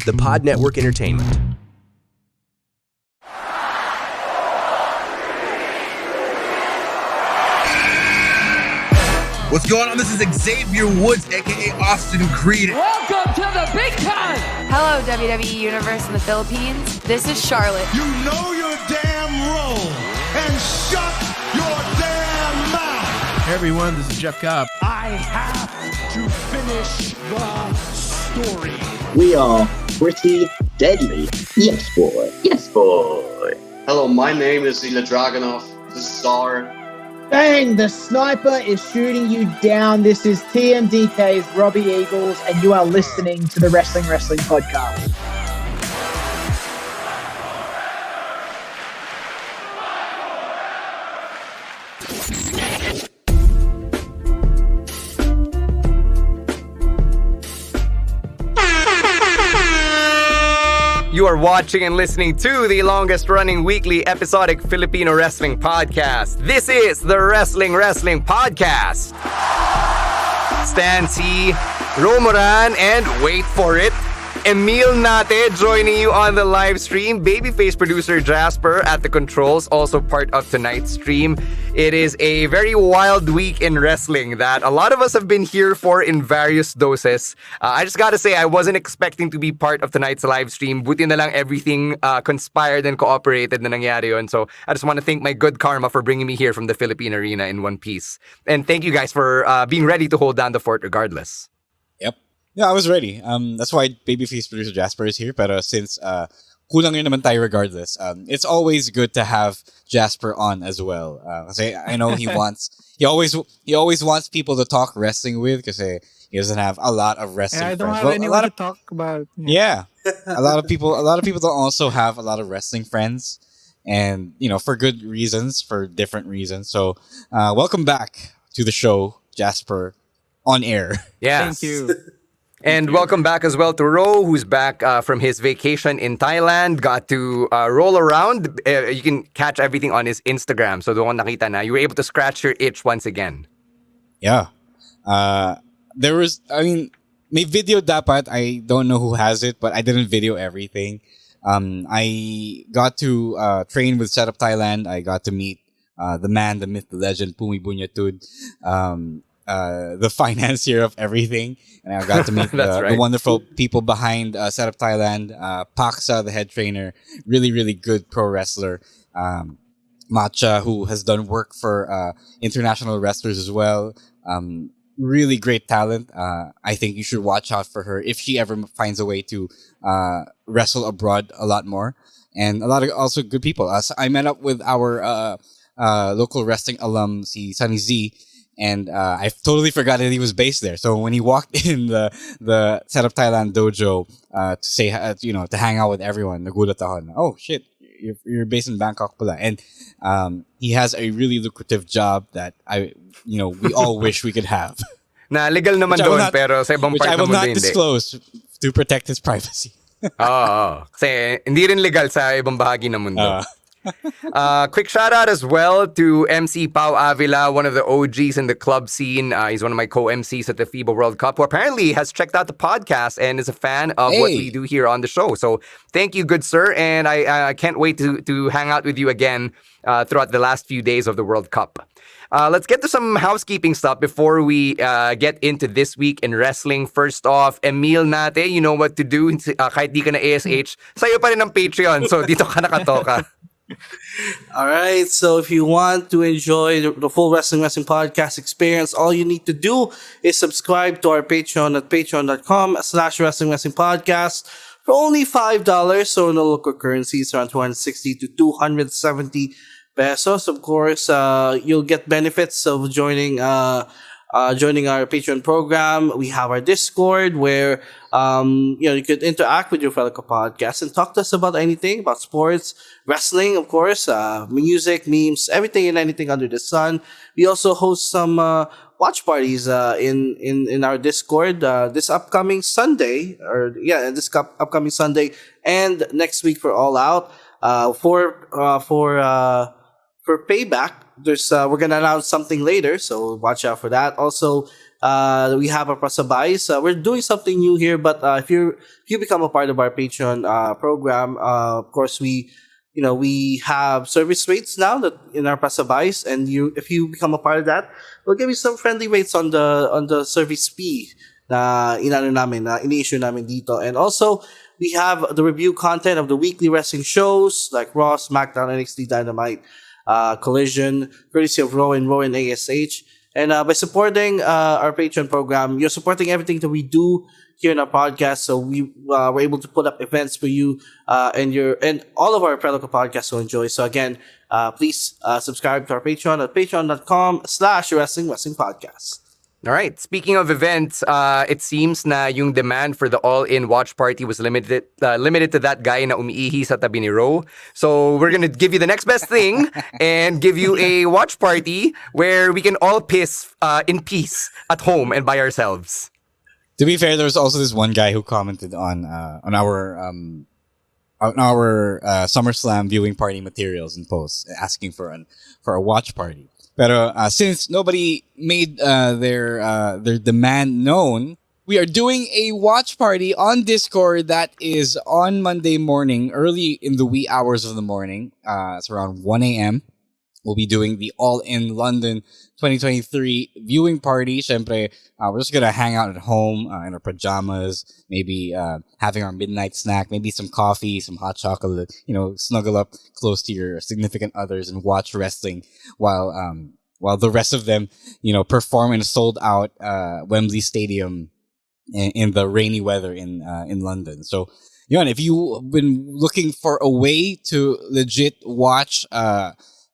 the Pod Network Entertainment. What's going on? This is Xavier Woods, a.k.a. Austin Creed. Welcome to the big time! Hello, WWE Universe in the Philippines. This is Charlotte. You know your damn role and shut your damn mouth. Hey everyone, this is Jeff Cobb. I have to finish the story. We are pretty deadly. Yes, boy. Yes, boy. Hello, my name is Ilya Dragunov, the star. Bang! The sniper is shooting you down. This is TMDK's Robbie Eagles, and you are listening to the Wrestling Podcast. You are watching and listening to the longest-running weekly episodic Filipino wrestling podcast. This is the Wrestling Podcast. Stan C, Romoran, and wait for it, Emile Nate joining you on the live stream. Babyface Producer Jasper at the controls, also part of tonight's stream. It is a very wild week in wrestling that a lot of us have been here for in various doses. I just gotta say, I wasn't expecting to be part of tonight's live stream. Buti na lang everything conspired and cooperated na nangyari yun. So I just want to thank my good karma for bringing me here from the Philippine arena in one piece. And thank you guys for being ready to hold down the fort regardless. Yep. Yeah, I was ready. That's why Babyface Producer Jasper is here. But since kulang rin naman tayo regardless, it's always good to have Jasper on as well. Kasi I know he always wants people to talk wrestling with kasi he doesn't have a lot of wrestling I don't friends. have anyone to talk about. Yeah. a lot of people don't also have a lot of wrestling friends, and for good reasons, for different reasons. So welcome back to the show, Jasper, on air. Yes. Thank you. And welcome back as well to Ro, who's back from his vacation in Thailand. Got to roll around. You can catch everything on his Instagram. So doon nakita na. You were able to scratch your itch once again. Yeah. May video dapat. I don't know who has it, but I didn't video everything. I got to train with Setup Thailand. I got to meet the man, the myth, the legend, Pumi Bunyatud. The financier of everything, and I got to meet the wonderful people behind Setup Thailand. Paksa, the head trainer, really, really good pro wrestler. Matcha, who has done work for international wrestlers as well. Really great talent. I think you should watch out for her if she ever finds a way to wrestle abroad a lot more. And a lot of also good people. I met up with our local wrestling alum, si Sunny Z. And I totally forgot that he was based there. So when he walked in the Setup Thailand dojo to say, to hang out with everyone, nagulat ako na, oh shit, you're based in Bangkok pala. And he has a really lucrative job that we all wish we could have. Na legal naman doon, pero sa ibang part I will ng mundo not hindi. disclose to protect his privacy. Oo. Kasi hindi rin legal sa ibang bahagi ng mundo. Quick shout out as well to MC Pau Avila, one of the OGs in the club scene. He's one of my co-MCs at the FIBA World Cup, who apparently has checked out the podcast and is a fan of what we do here on the show. So thank you, good sir, and I can't wait to hang out with you again throughout the last few days of the World Cup. Let's get to some housekeeping stuff before we get into this week in wrestling. First off, Emile Nate, you know what to do. Kahit di ka na ASH, sa'yo pa rin ang Patreon. So dito ka nakatoka. All right, so if you want to enjoy the full Wrestling Podcast experience, all you need to do is subscribe to our Patreon at patreon.com/Wrestling Podcast for only $5. So in the local currencies, around 260 to 270 pesos. Of course, you'll get benefits of joining our Patreon program. We have our Discord where you could interact with your fellow podcasts and talk to us about anything, about sports, wrestling, of course, music, memes, everything and anything under the sun. We also host some watch parties in our Discord this upcoming Sunday, upcoming Sunday and next week for All Out. For Payback, we're gonna announce something later, so watch out for that. Also, We have our pasabais. We're doing something new here, but if you become a part of our Patreon program, of course we have service rates now that in our pasabais, and if you become a part of that, we'll give you some friendly rates on the service fee na ini-issue namin dito. And also we have the review content of the weekly wrestling shows like Raw, SmackDown, NXT Dynamite, Collision, courtesy of Raw and ASH. And by supporting our Patreon program, you're supporting everything that we do here in our podcast. So we were able to put up events for you and all of our Preloco podcasts will enjoy. So again, please subscribe to our Patreon at patreon.com/wrestling podcast. All right. Speaking of events, it seems na yung demand for the all-in watch party was limited to that guy na umiihi sa tabi ni Ro. So we're gonna give you the next best thing and give you a watch party where we can all piss in peace at home and by ourselves. To be fair, there was also this one guy who commented on our SummerSlam viewing party materials and posts asking for a watch party. Pero since nobody made their demand known, we are doing a watch party on Discord that is on Monday morning, early in the wee hours of the morning. It's around 1 a.m. We'll be doing the All in London 2023 viewing party. Siyempre, we're just gonna hang out at home in our pajamas, maybe having our midnight snack, maybe some coffee, some hot chocolate. Snuggle up close to your significant others and watch wrestling while the rest of them, perform in a sold out Wembley Stadium in the rainy weather in London. So, if you've been looking for a way to legit watch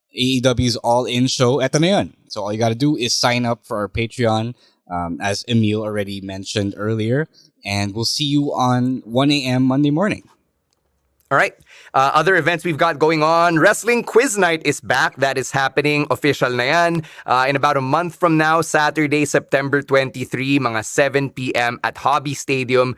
AEW's All-In show, eto na yun. So all you gotta do is sign up for our Patreon, as Emile already mentioned earlier, and we'll see you on 1 a.m. Monday morning. All right. Other events we've got going on. Wrestling Quiz Night is back. That is happening. Official na yan. In about a month from now, Saturday, September 23, mga 7 p.m. at Hobby Stadium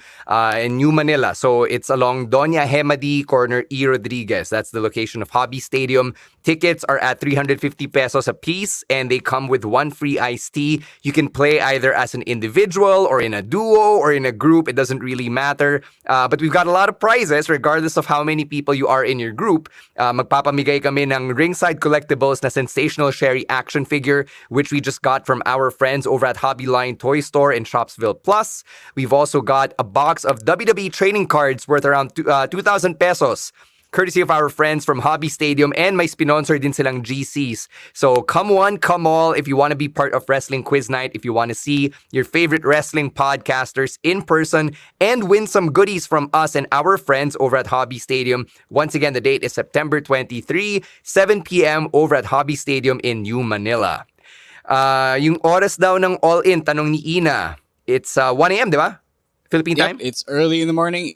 in New Manila. So it's along Doña Hemadi, corner E. Rodriguez. That's the location of Hobby Stadium. Tickets are at 350 pesos a piece, and they come with one free iced tea. You can play either as an individual or in a duo or in a group. It doesn't really matter. But we've got a lot of prizes regardless of how many people you are in your group. Magpapamigay kami ng ringside collectibles na sensational Sherry action figure, which we just got from our friends over at Hobby Line Toy Store in Shopsville Plus. We've also got a box of WWE trading cards worth around 2,000 pesos. Courtesy of our friends from Hobby Stadium, and may sponsor din silang GCs. So come one, come all if you want to be part of Wrestling Quiz Night, if you want to see your favorite wrestling podcasters in person and win some goodies from us and our friends over at Hobby Stadium. Once again, the date is September 23, 7 p.m. over at Hobby Stadium in New Manila. Yung oras daw ng all-in, tanong ni Ina, it's 1 a.m., di ba? Philippine time? It's early in the morning.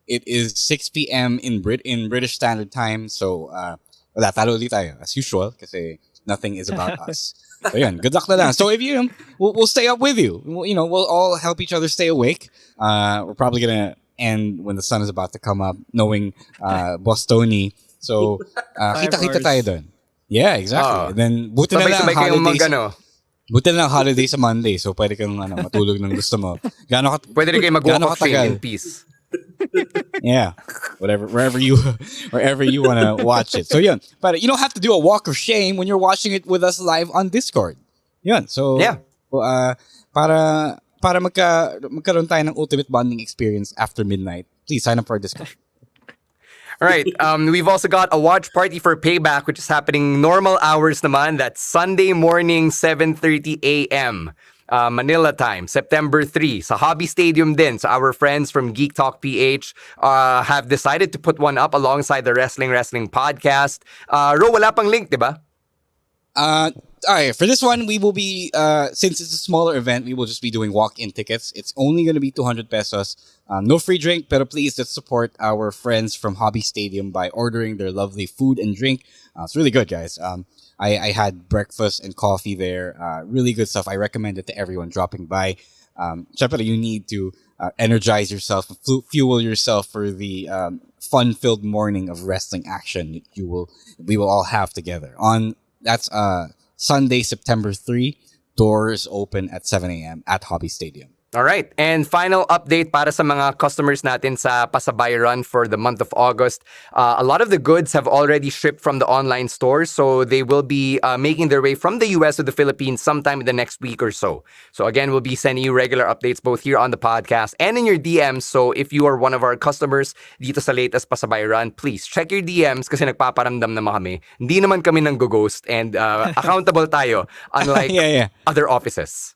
It is 6 p.m. in British Standard Time. So, wala, talo ulit tayo, as usual, kasi nothing is about us. So, yun, good luck na lang. So, if we'll stay up with you. We'll all help each other stay awake. We're probably gonna end when the sun is about to come up, knowing Boss Tony. So, kita-kita tayo dun. Yeah, exactly. And then, buti na lang holidays. Buti na lang holiday sa Monday. So, pwede kang matulog ng gusto mo. Pwede rin kayo mag-walk of shame in peace. Yeah, wherever you want to watch it. So yun, but you don't have to do a walk of shame when you're watching it with us live on Discord. Yun, so yeah, para magkaroon tayo ng ultimate bonding experience after midnight. Please sign up for our Discord. All right, we've also got a watch party for Payback, which is happening normal hours naman. That's Sunday morning, 7:30 a.m. Manila time, September 3, sa Hobby Stadium din. So our friends from Geek Talk PH have decided to put one up alongside the Wrestling podcast. Ro, wala pang link, diba? Alright, for this one, we will be, since it's a smaller event, we will just be doing walk-in tickets. It's only going to be 200 pesos. No free drink, but please let's support our friends from Hobby Stadium by ordering their lovely food and drink. It's really good, guys. I had breakfast and coffee there. Really good stuff. I recommend it to everyone dropping by. Syempre, you need to energize yourself, fuel yourself for the fun-filled morning of wrestling action we will all have together. That's Sunday, September 3, doors open at 7 a.m. at Hobby Stadium. All right. And final update para sa mga customers natin sa Pasabay Run for the month of August. A lot of the goods have already shipped from the online stores, so they will be making their way from the US to the Philippines sometime in the next week or so. So again, we'll be sending you regular updates both here on the podcast and in your DMs. So if you are one of our customers dito sa latest Pasabay Run, please check your DMs kasi nagpaparamdam naman kami. Hindi naman kami nang ghost and accountable tayo unlike other offices.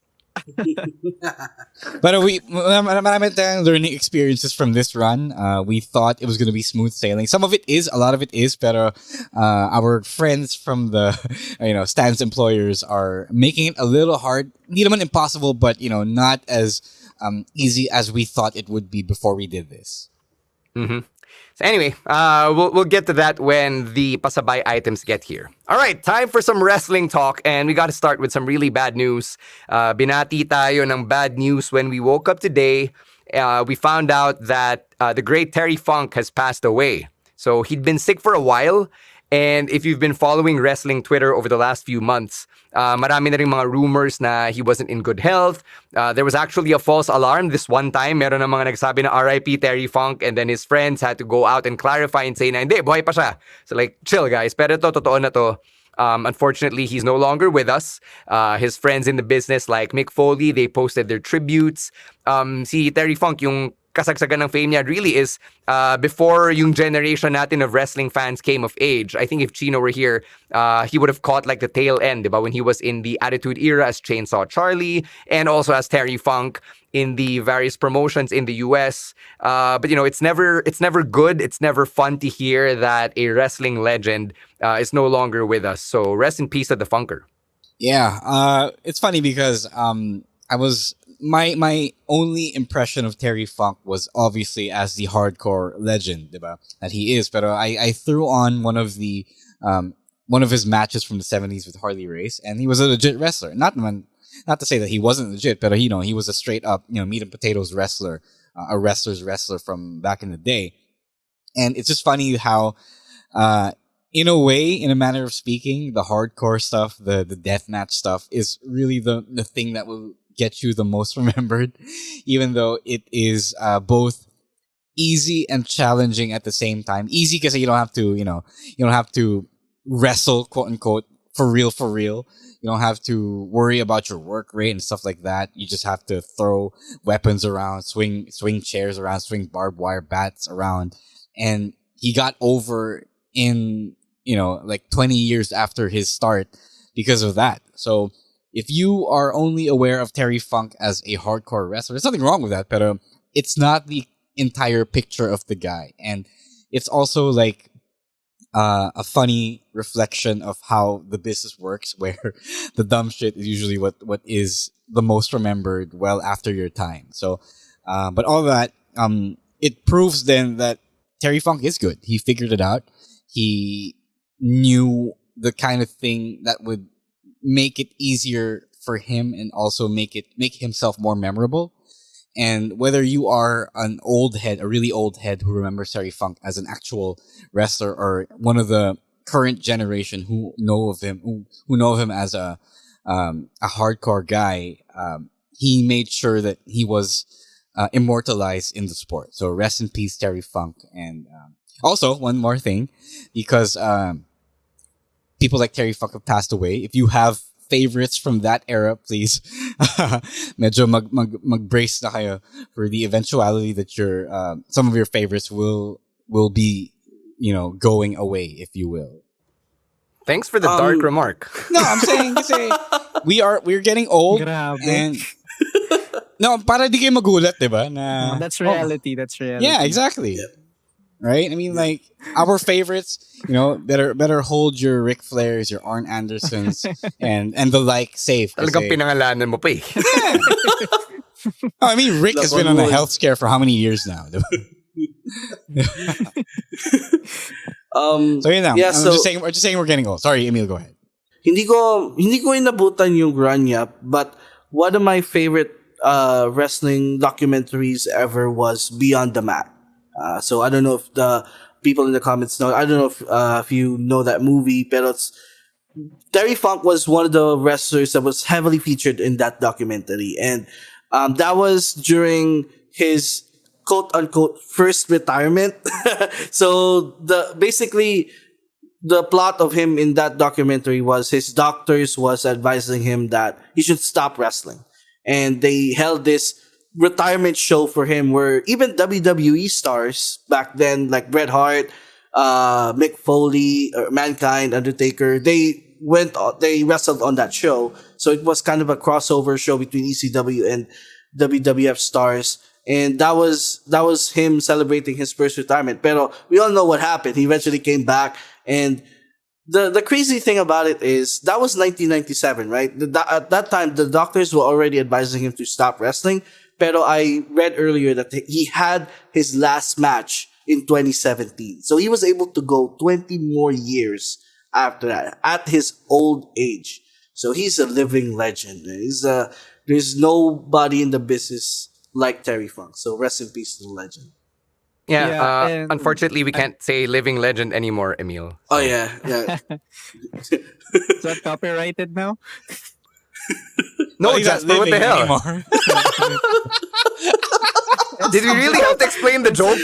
But marami tayong learning experiences from this run. We thought it was going to be smooth sailing. Some of it is, a lot of it is, pero our friends from the Stan's employers are making it a little hard. Hindi naman impossible, but not as easy as we thought it would be before we did this. Mm-hmm. So anyway, we'll get to that when the Pasabay items get here. All right, time for some wrestling talk, and we got to start with some really bad news. Binati tayo ng bad news when we woke up today. We found out that the great Terry Funk has passed away. So he'd been sick for a while, and if you've been following wrestling Twitter over the last few months, marami na rin mga rumors na he wasn't in good health. There was actually a false alarm this one time. Meron ng mga nagsabi na RIP Terry Funk, and then his friends had to go out and clarify and say na hindi, buhay pa siya. So like, chill guys, pero totoo na to. Unfortunately, he's no longer with us. His friends in the business like Mick Foley, they posted their tributes. Si Terry Funk, yung kasagsagan ng fame niya really is before yung generation natin of wrestling fans came of age. I think if Chino were here, he would have caught like the tail end, diba? When he was in the Attitude Era as Chainsaw Charlie and also as Terry Funk in the various promotions in the US. But it's never good. It's never fun to hear that a wrestling legend is no longer with us. So rest in peace to the Funker. Yeah, it's funny because my only impression of Terry Funk was obviously as the hardcore legend, diba? That he is. But I threw on one of his matches from the 70s with Harley Race, and he was a legit wrestler. Not to say that he wasn't legit, but he was a straight up meat and potatoes wrestler, a wrestler's wrestler from back in the day. And it's just funny how, in a way, in a manner of speaking, the hardcore stuff, the deathmatch stuff, is really the thing that will get you the most remembered, even though it is both easy and challenging at the same time. Easy because you don't have to wrestle, quote unquote, for real. You don't have to worry about your work rate and stuff like that. You just have to throw weapons around, swing chairs around, swing barbed wire bats around. And he got over in, like 20 years after his start because of that. So if you are only aware of Terry Funk as a hardcore wrestler, there's nothing wrong with that, but it's not the entire picture of the guy. And it's also like a funny reflection of how the business works, where the dumb shit is usually what is the most remembered well after your time. So, but all that, it proves then that Terry Funk is good. He figured it out. He knew the kind of thing that would make it easier for him and also make himself more memorable. And whether you are an old head, a really old head who remembers Terry Funk as an actual wrestler, or one of the current generation who know of him as a hardcore guy, he made sure that he was immortalized in the sport. So rest in peace, Terry Funk. And also, one more thing, because people like Terry Funk have passed away. If you have favorites from that era, please medyo mag-brace na kayo for the eventuality that some of your favorites will be going away, if you will. Thanks for the dark remark. No, I'm saying kasi we're getting old. Grabe. And no, para di kayo magulat, diba? Na, that's reality. That's reality. Yeah, exactly. Right? I mean, like, our favorites, better hold your Ric Flairs, your Arn Andersons, and the like safe. Talagang pinangalanan mo pa eh. Yeah. I mean, Rick has been on a health scare for how many years now? So yun lang. Yeah, we're just saying we're getting old. Sorry, Emile, go ahead. Hindi ko inabutan yung run niya, but one of my favorite wrestling documentaries ever was Beyond the Mat. So I don't know if the people in the comments know. I don't know if you know that movie, but Terry Funk was one of the wrestlers that was heavily featured in that documentary, and that was during his quote unquote first retirement. So the plot of him in that documentary was his doctors was advising him that he should stop wrestling, and they held this retirement show for him where even WWE stars back then like Bret Hart, Mick Foley, Mankind, Undertaker, they wrestled on that show. So it was kind of a crossover show between ECW and WWF stars. And that was him celebrating his first retirement. Pero we all know what happened. He eventually came back, and the crazy thing about it is that was 1997, right? At that time, the doctors were already advising him to stop wrestling. Pero I read earlier that he had his last match in 2017. So he was able to go 20 more years after that at his old age. So he's a living legend. There's nobody in the business like Terry Funk. So rest in peace to the legend. Yeah, unfortunately, we can't say living legend anymore, Emile. Oh, yeah. Is that copyrighted now? No, Jasper, what the hell? Did we really have to explain the joke?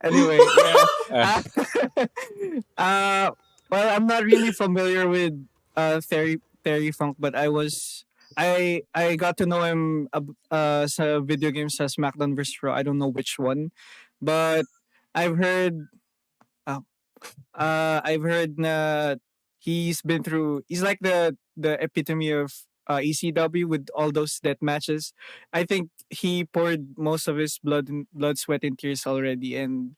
Anyway, yeah. Well, I'm not really familiar with Terry Funk, but I got to know him sa video games sa SmackDown vs. Raw. I don't know which one, but I've heard na he's like the epitome of ECW with all those death matches. I think he poured most of his blood, sweat, and tears already, and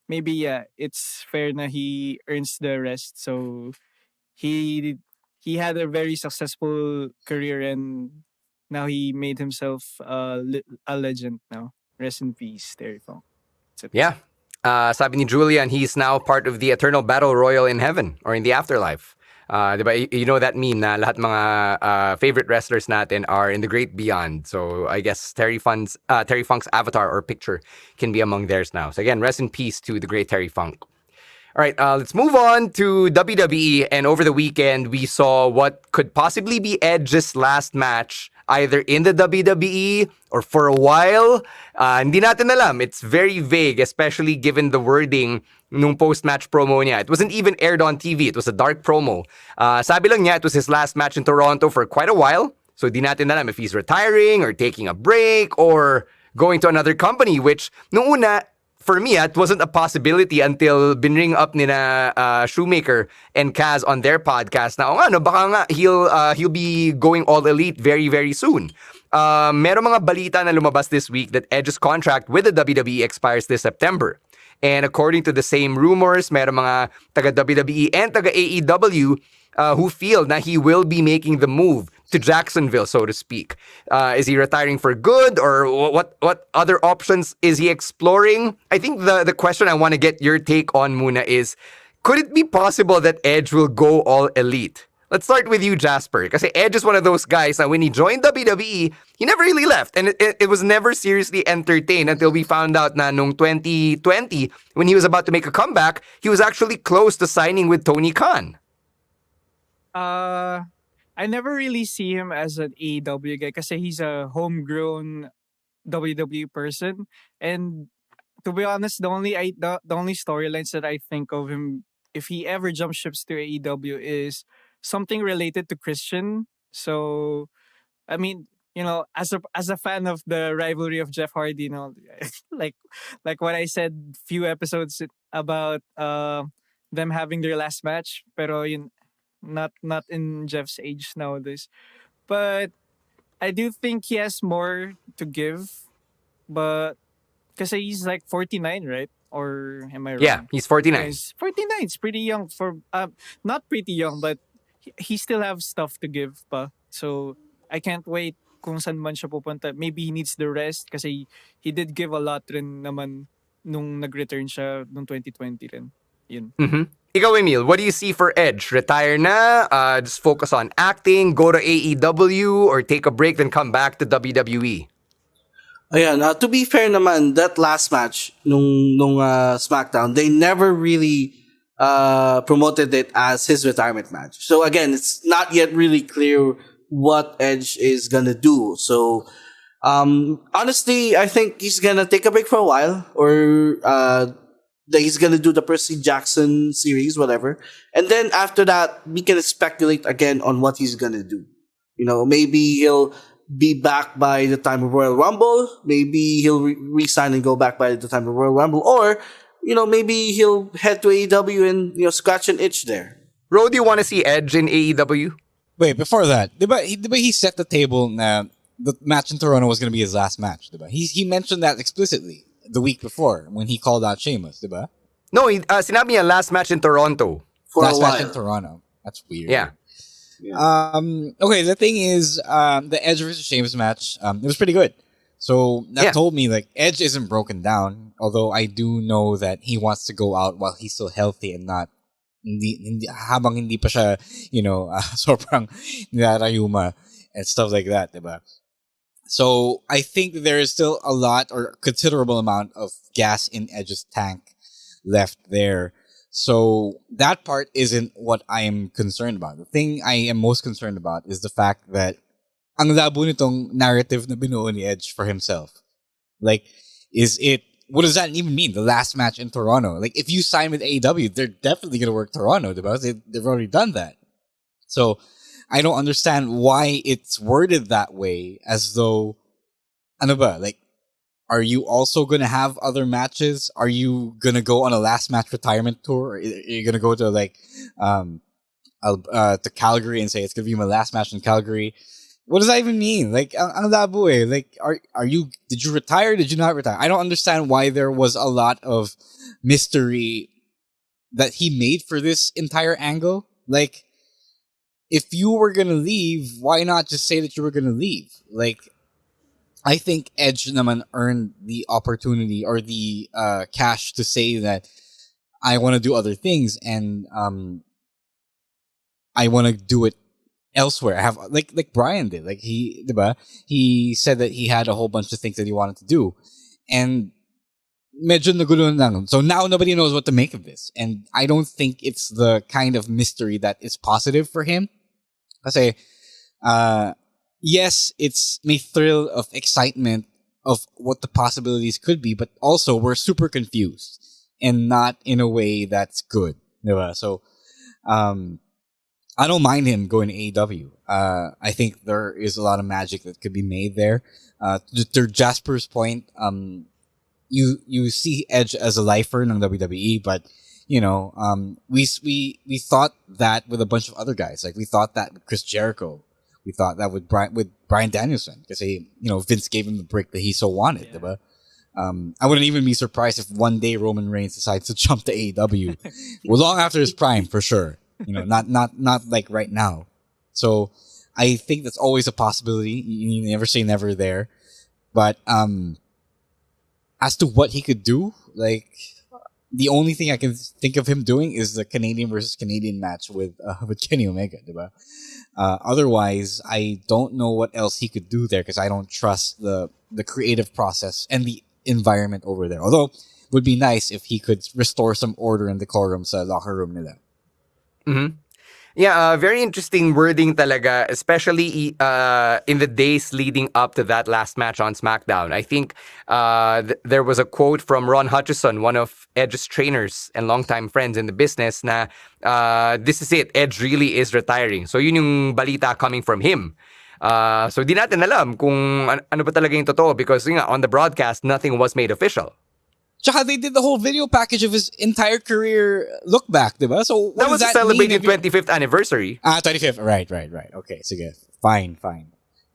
maybe it's fair na he earns the rest. So he had a very successful career, and now he made himself a legend. Now, rest in peace, Terry Funk. Yeah. Sabi ni Julian, he's now part of the Eternal Battle Royal in heaven or in the afterlife. Diba? You know that meme na lahat mga favorite wrestlers natin are in the great beyond. So I guess Terry Funk's avatar or picture can be among theirs now. So again, rest in peace to the great Terry Funk. All right, let's move on to WWE. And over the weekend, we saw what could possibly be Edge's last match, either in the WWE or for a while. Hindi natin alam. It's very vague, especially given the wording nung post-match promo niya. It wasn't even aired on TV. It was a dark promo. Sabi lang niya, it was his last match in Toronto for quite a while. So di natin alam if he's retiring or taking a break or going to another company, which nung una, for me, it wasn't a possibility until binring up nina Shoemaker and Kaz on their podcast na baka nga he'll be going all elite very, very soon. Meron mga balita na lumabas this week that Edge's contract with the WWE expires this September. And according to the same rumors, meron mga taga WWE and taga AEW who feel na he will be making the move to Jacksonville, so to speak. Is he retiring for good, or what other options is he exploring? I think the question I want to get your take on muna is, could it be possible that Edge will go all elite? Let's start with you, Jasper. Because Edge is one of those guys that when he joined WWE, he never really left. And it was never seriously entertained until we found out na nung 2020, when he was about to make a comeback, he was actually close to signing with Tony Khan. I never really see him as an AEW guy kasi he's a homegrown WWE person. And to be honest, the only storylines that I think of him, if he ever jumps ships to AEW, is something related to Christian. So, I mean, as a fan of the rivalry of Jeff Hardy, like what I said few episodes about them having their last match, pero not in Jeff's age nowadays. But I do think he has more to give, but because he's like 49, right? Or am I wrong? Yeah, he's 49. Yeah, he's 49. It's pretty young for not pretty young, but he still have stuff to give pa. So I can't wait kung saan man siya pupunta. Maybe he needs the rest kasi he did give a lot rin naman nung nag-return siya nung 2020 rin. Yun. Mm-hmm. Ikaw, Emile, what do you see for Edge? Retire na? Just focus on acting? Go to AEW? Or take a break then come back to WWE? Ayan, to be fair naman, that last match nung SmackDown, they never really promoted it as his retirement match. So again, it's not yet really clear what Edge is gonna do. So honestly, I think he's gonna take a break for a while, or that he's gonna do the Percy Jackson series, whatever. And then after that, we can speculate again on what he's gonna do. You know, maybe he'll be back by the time of Royal Rumble. Maybe he'll resign and go back by the time of Royal Rumble. Or, you know, maybe he'll head to AEW and, you know, scratch an itch there. Ro, do you want to see Edge in AEW? Wait, before that, diba he set the table na the match in Toronto was going to be his last match, diba? He mentioned that explicitly the week before when he called out Sheamus, diba? No, sinabi niya last match in Toronto. For last a while. match in Toronto. That's weird. Yeah. Okay, the thing is, the Edge versus Sheamus match, it was pretty good. So that told me like Edge isn't broken down, although I do know that he wants to go out while he's still healthy and not habang hindi pa siya, you know, sobrang nilarayuma and stuff like that, diba? So I think there is still a lot or considerable amount of gas in Edge's tank left there. So that part isn't what I am concerned about. The thing I am most concerned about is the fact that ang labo nitong narrative na binuo ni Edge for himself. Like, what does that even mean? The last match in Toronto. Like, if you sign with AEW, they're definitely going to work Toronto, because they've already done that. So I don't understand why it's worded that way, as though, ano ba, like, are you also going to have other matches? Are you going to go on a last match retirement tour? Are you going to go to like to Calgary and say it's going to be my last match in Calgary? What does that even mean? Like, ang labo eh. Like, did you retire? Did you not retire? I don't understand why there was a lot of mystery that he made for this entire angle. Like, if you were going to leave, why not just say that you were going to leave? Like, I think Edge naman earned the opportunity or the cash to say that I want to do other things and I want to do it elsewhere. I have like Brian did. Like he said that he had a whole bunch of things that he wanted to do, and medyo nagulo lang. So now nobody knows what to make of this, and I don't think it's the kind of mystery that is positive for him. Kasi yes, it's may thrill of excitement of what the possibilities could be, but also we're super confused and not in a way that's good. Diba? So, I don't mind him going to AEW. I think there is a lot of magic that could be made there. To Jasper's point, you see Edge as a lifer ng WWE, but you know, we thought that with a bunch of other guys. Like we thought that with Chris Jericho. We thought that with Bryan Danielson, because Vince gave him the break that he so wanted. Yeah. Diba? I wouldn't even be surprised if one day Roman Reigns decides to jump to AEW, well, long after his prime for sure. You know, not like right now. So I think that's always a possibility. You never say never there. But as to what he could do, like the only thing I can think of him doing is the Canadian versus Canadian match with Kenny Omega, diba? Otherwise, I don't know what else he could do there because I don't trust the creative process and the environment over there. Although, it would be nice if he could restore some order and decorum sa locker room nila. Mm-hmm. Yeah, very interesting wording talaga, especially in the days leading up to that last match on SmackDown. I think there was a quote from Ron Hutchison, one of Edge's trainers and longtime friends in the business, na this is it, Edge really is retiring. So yun yung balita coming from him. So di natin alam kung ano ba talaga yung totoo because on the broadcast, nothing was made official. Tsaka they did the whole video package of his entire career look back, diba? So what that was does that celebrating mean 25th anniversary. 25th. Right. Okay, sige. Fine.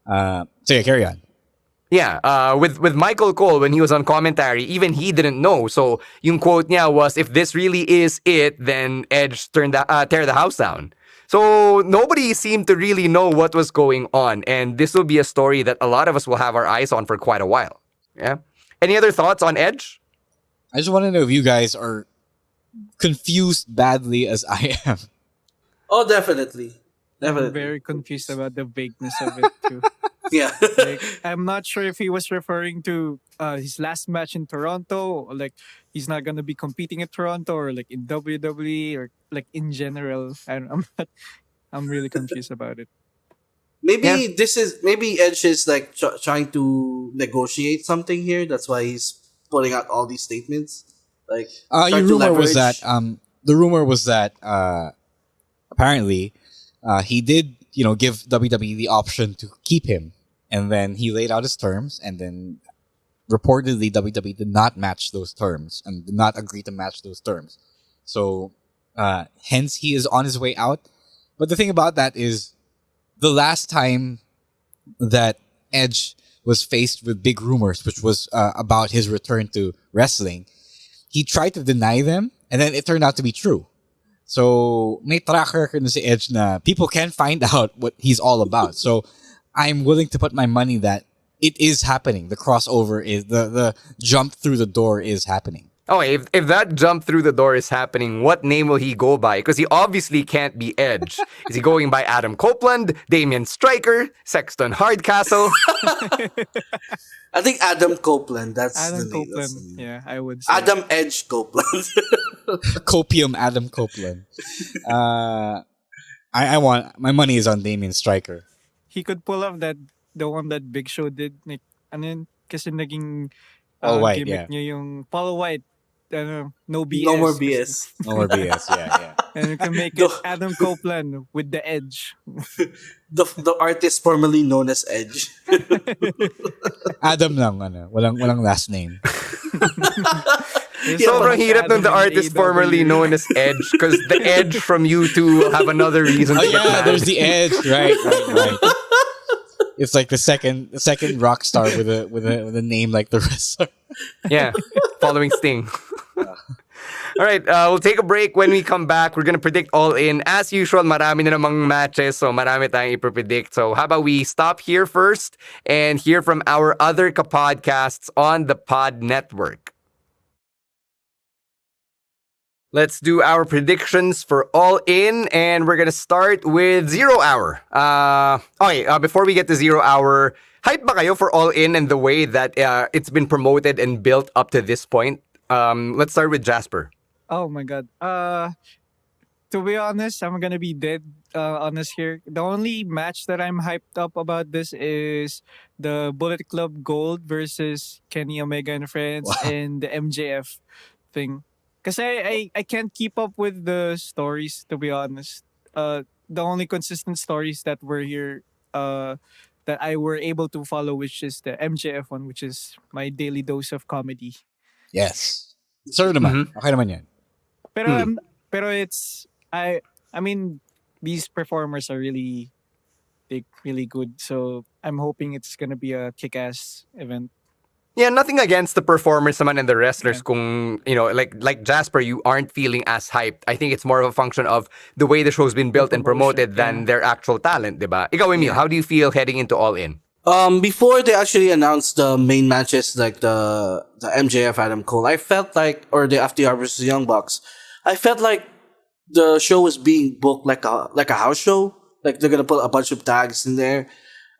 Sige, carry on. Yeah, with Michael Cole, when he was on commentary, even he didn't know. So yung quote niya was, if this really is it, then Edge tear the house down. So nobody seemed to really know what was going on. And this will be a story that a lot of us will have our eyes on for quite a while. Yeah. Any other thoughts on Edge? I just want to know if you guys are confused badly as I am. Oh, definitely. I'm Definitely. very confused about the vagueness of it too. Yeah. Like, I'm not sure if he was referring to his last match in Toronto, or like he's not gonna be competing at Toronto, or like in WWE, or like in general. I'm not, I'm really confused about it. Maybe maybe Edge is like trying to negotiate something here. That's why he's putting out all these statements. Like Your trying to rumor was leverage. that the rumor was that apparently he did give WWE the option to keep him, and then he laid out his terms, and then reportedly WWE did not match those terms and did not agree to match those terms. So hence he is on his way out. But the thing about that is, the last time that Edge was faced with big rumors, which was about his return to wrestling, he tried to deny them, and then it turned out to be true. So may tracker ko na si Edge na people can find out what he's all about. So I'm willing to put my money that it is happening. The crossover is the jump through the door is happening. Oh, if that jump through the door is happening, what name will he go by? Because he obviously can't be Edge. Is he going by Adam Copeland, Damian Stryker, Sexton Hardcastle? I think Adam Copeland. That's Adam the name. Copeland. That's the name. Yeah, I would say. Adam Edge Copeland. Copium Adam Copeland. I want my money is on Damian Stryker. He could pull off the one that Big Show did. Like, ano yun? Kasi naging Paul White, gimmick niya yung Paul White. No BS. No more BS. No more BS. Yeah. And you can make it Adam Copeland with the Edge. The artist formerly known as Edge. Adam lang, walang last name. Sobrang hirap ng the artist formerly known as Edge, because the Edge from U2 will have another reason to Oh get yeah, mad. there's the Edge, right. It's like the second rock star with a name like the wrestler. Yeah, following Sting. All right, we'll take a break. When we come back, we're gonna predict All In. As usual, marami na namang matches, so marami tayong ipredict. So how about we stop here first and hear from our other kapodcasts on the Pod Network. Let's do our predictions for All In, and we're gonna start with 0 Hour. Before we get to 0 Hour, hype ba kayo for All In and the way that it's been promoted and built up to this point? Let's start with Jasper. Oh my god. To be honest, I'm gonna be dead honest here. The only match that I'm hyped up about this is the Bullet Club Gold versus Kenny Omega and Friends and the MJF thing. Kasi I can't keep up with the stories, to be honest. The only consistent stories that were here that I were able to follow, which is the MJF one, which is my daily dose of comedy. Yes. Sir naman. Okay naman yan. Pero it's I mean, these performers are really good. So I'm hoping it's gonna be a kick-ass event. Yeah, nothing against the performers naman and the wrestlers. Kung, like Jasper, you aren't feeling as hyped. I think it's more of a function of the way the show's been built and promoted than their actual talent, diba? Ikaw, Emile, how do you feel heading into All In? Before they actually announced the main matches, like the MJF Adam Cole, I felt like, or the FTR versus Young Bucks, I felt like the show was being booked like a house show. Like they're gonna put a bunch of tags in there.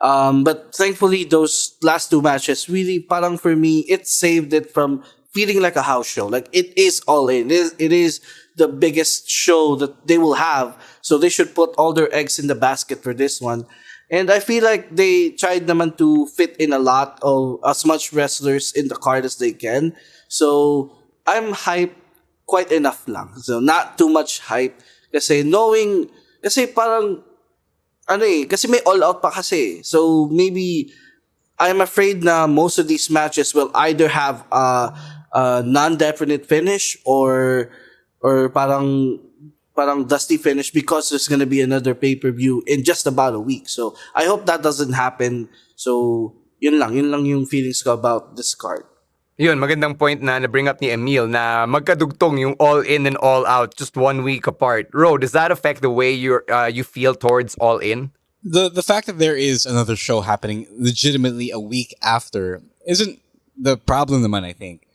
But thankfully, those last two matches really, parang for me, it saved it from feeling like a house show. Like it is All In. It is the biggest show that they will have. So they should put all their eggs in the basket for this one. And I feel like they tried naman to fit in a lot of as much wrestlers in the card as they can. So I'm hyped quite enough lang. So not too much hype. Kasi parang kasi may all out pa kasi. So maybe I'm afraid na most of these matches will either have a non-definite finish or parang dusty finish because there's gonna be another pay-per-view in just about a week. So I hope that doesn't happen. So yun lang yung feelings ko about this card. Yun, magandang point na bring up ni Emile na magkadugtong yung All In and All Out just 1 week apart. Ro, does that affect the way you feel towards All In? The fact that there is another show happening legitimately a week after isn't the problem naman, I think.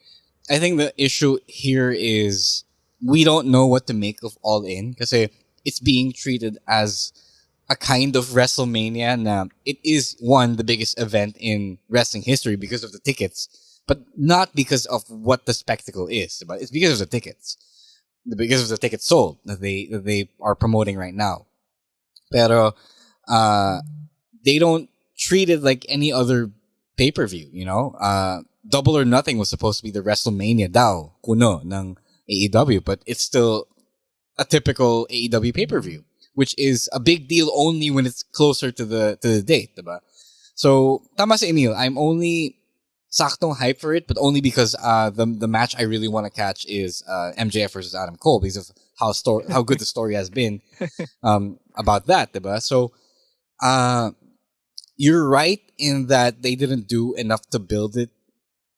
I think the issue here is we don't know what to make of All In kasi it's being treated as a kind of WrestleMania. Now, it is the biggest event in wrestling history because of the tickets, but not because of what the spectacle is. But it's because of the tickets, because of the tickets sold that they are promoting right now. Pero they don't treat it like any other pay-per-view, you know? Double or Nothing was supposed to be the WrestleMania daw, kuno, ng AEW, but it's still a typical AEW pay-per-view, which is a big deal only when it's closer to the date, diba? So, tama si Emile, I'm only saktong hype for it, but only because the match I really want to catch is MJF versus Adam Cole because of how good the story has been about that, diba? So, you're right in that they didn't do enough to build it,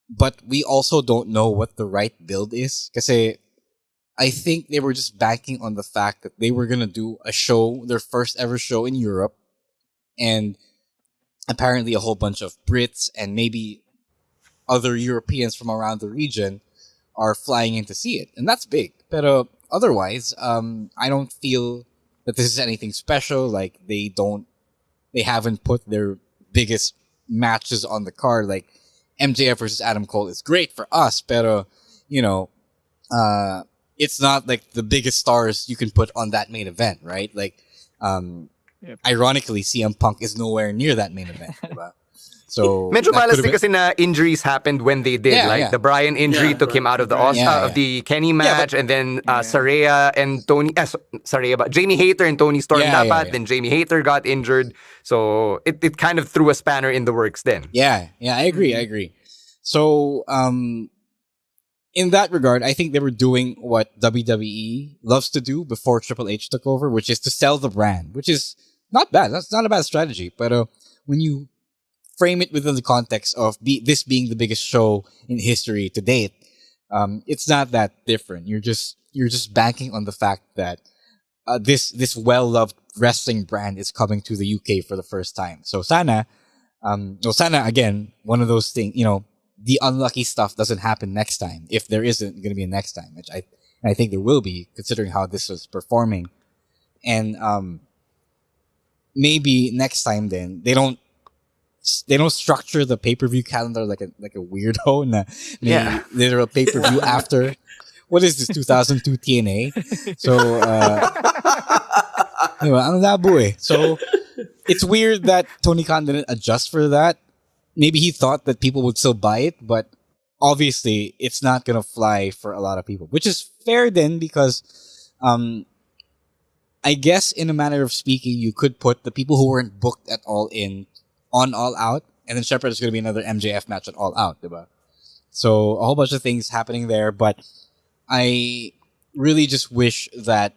but we also don't know what the right build is. Kasi I think they were just banking on the fact that they were gonna do a show, their first ever show in Europe, and apparently a whole bunch of Brits and maybe other Europeans from around the region are flying in to see it, and that's big. But otherwise, I don't feel that this is anything special. Like they haven't put their biggest matches on the card. Like MJF versus Adam Cole is great for us, but you know, it's not like the biggest stars you can put on that main event, right? Like, ironically, CM Punk is nowhere near that main event. Diba? So medyo malas din kasi na injuries happened when they did. The Bryan injury took him out of the of the Kenny match, and then Saraya and Tony, but Jamie Hayter and Tony Storm dapat. Then Jamie Hayter got injured, so it kind of threw a spanner in the works. Then I agree. So in that regard, I think they were doing what WWE loves to do before Triple H took over, which is to sell the brand, which is not bad. That's not a bad strategy, but when you frame it within the context of this being the biggest show in history to date, it's not that different. You're just banking on the fact that this well-loved wrestling brand is coming to the UK for the first time. So sana again, one of those things, you know, the unlucky stuff doesn't happen next time, if there isn't going to be a next time, which I think there will be, considering how this was performing. And maybe next time then they don't structure the pay-per-view calendar like a weirdo na literal pay-per-view after what is this 2002 TNA. So ang labo eh. So it's weird that Tony Khan didn't adjust for that. Maybe he thought that people would still buy it, but obviously it's not gonna fly for a lot of people, which is fair then, because I guess in a manner of speaking, you could put the people who weren't booked at All In on All Out, and then Shepherd is going to be another MJF match at All Out, diba? So a whole bunch of things happening there, but I really just wish that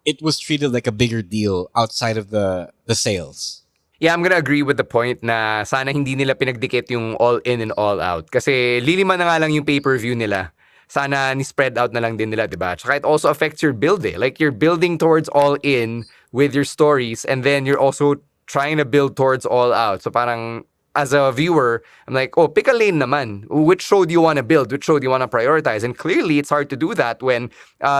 it was treated like a bigger deal outside of the sales. Yeah, I'm gonna agree with the point na sana hindi nila pinagdikit yung All In and All Out. Kasi lilima na nga lang yung pay-per-view nila. Sana ni-spread out na lang din nila, diba? Tsaka it also affects your build eh. Like you're building towards All In with your stories, and then you're also trying to build towards All Out. So parang, as a viewer, I'm like, oh, pick a lane naman. Which show do you want to build? Which show do you want to prioritize? And clearly, it's hard to do that when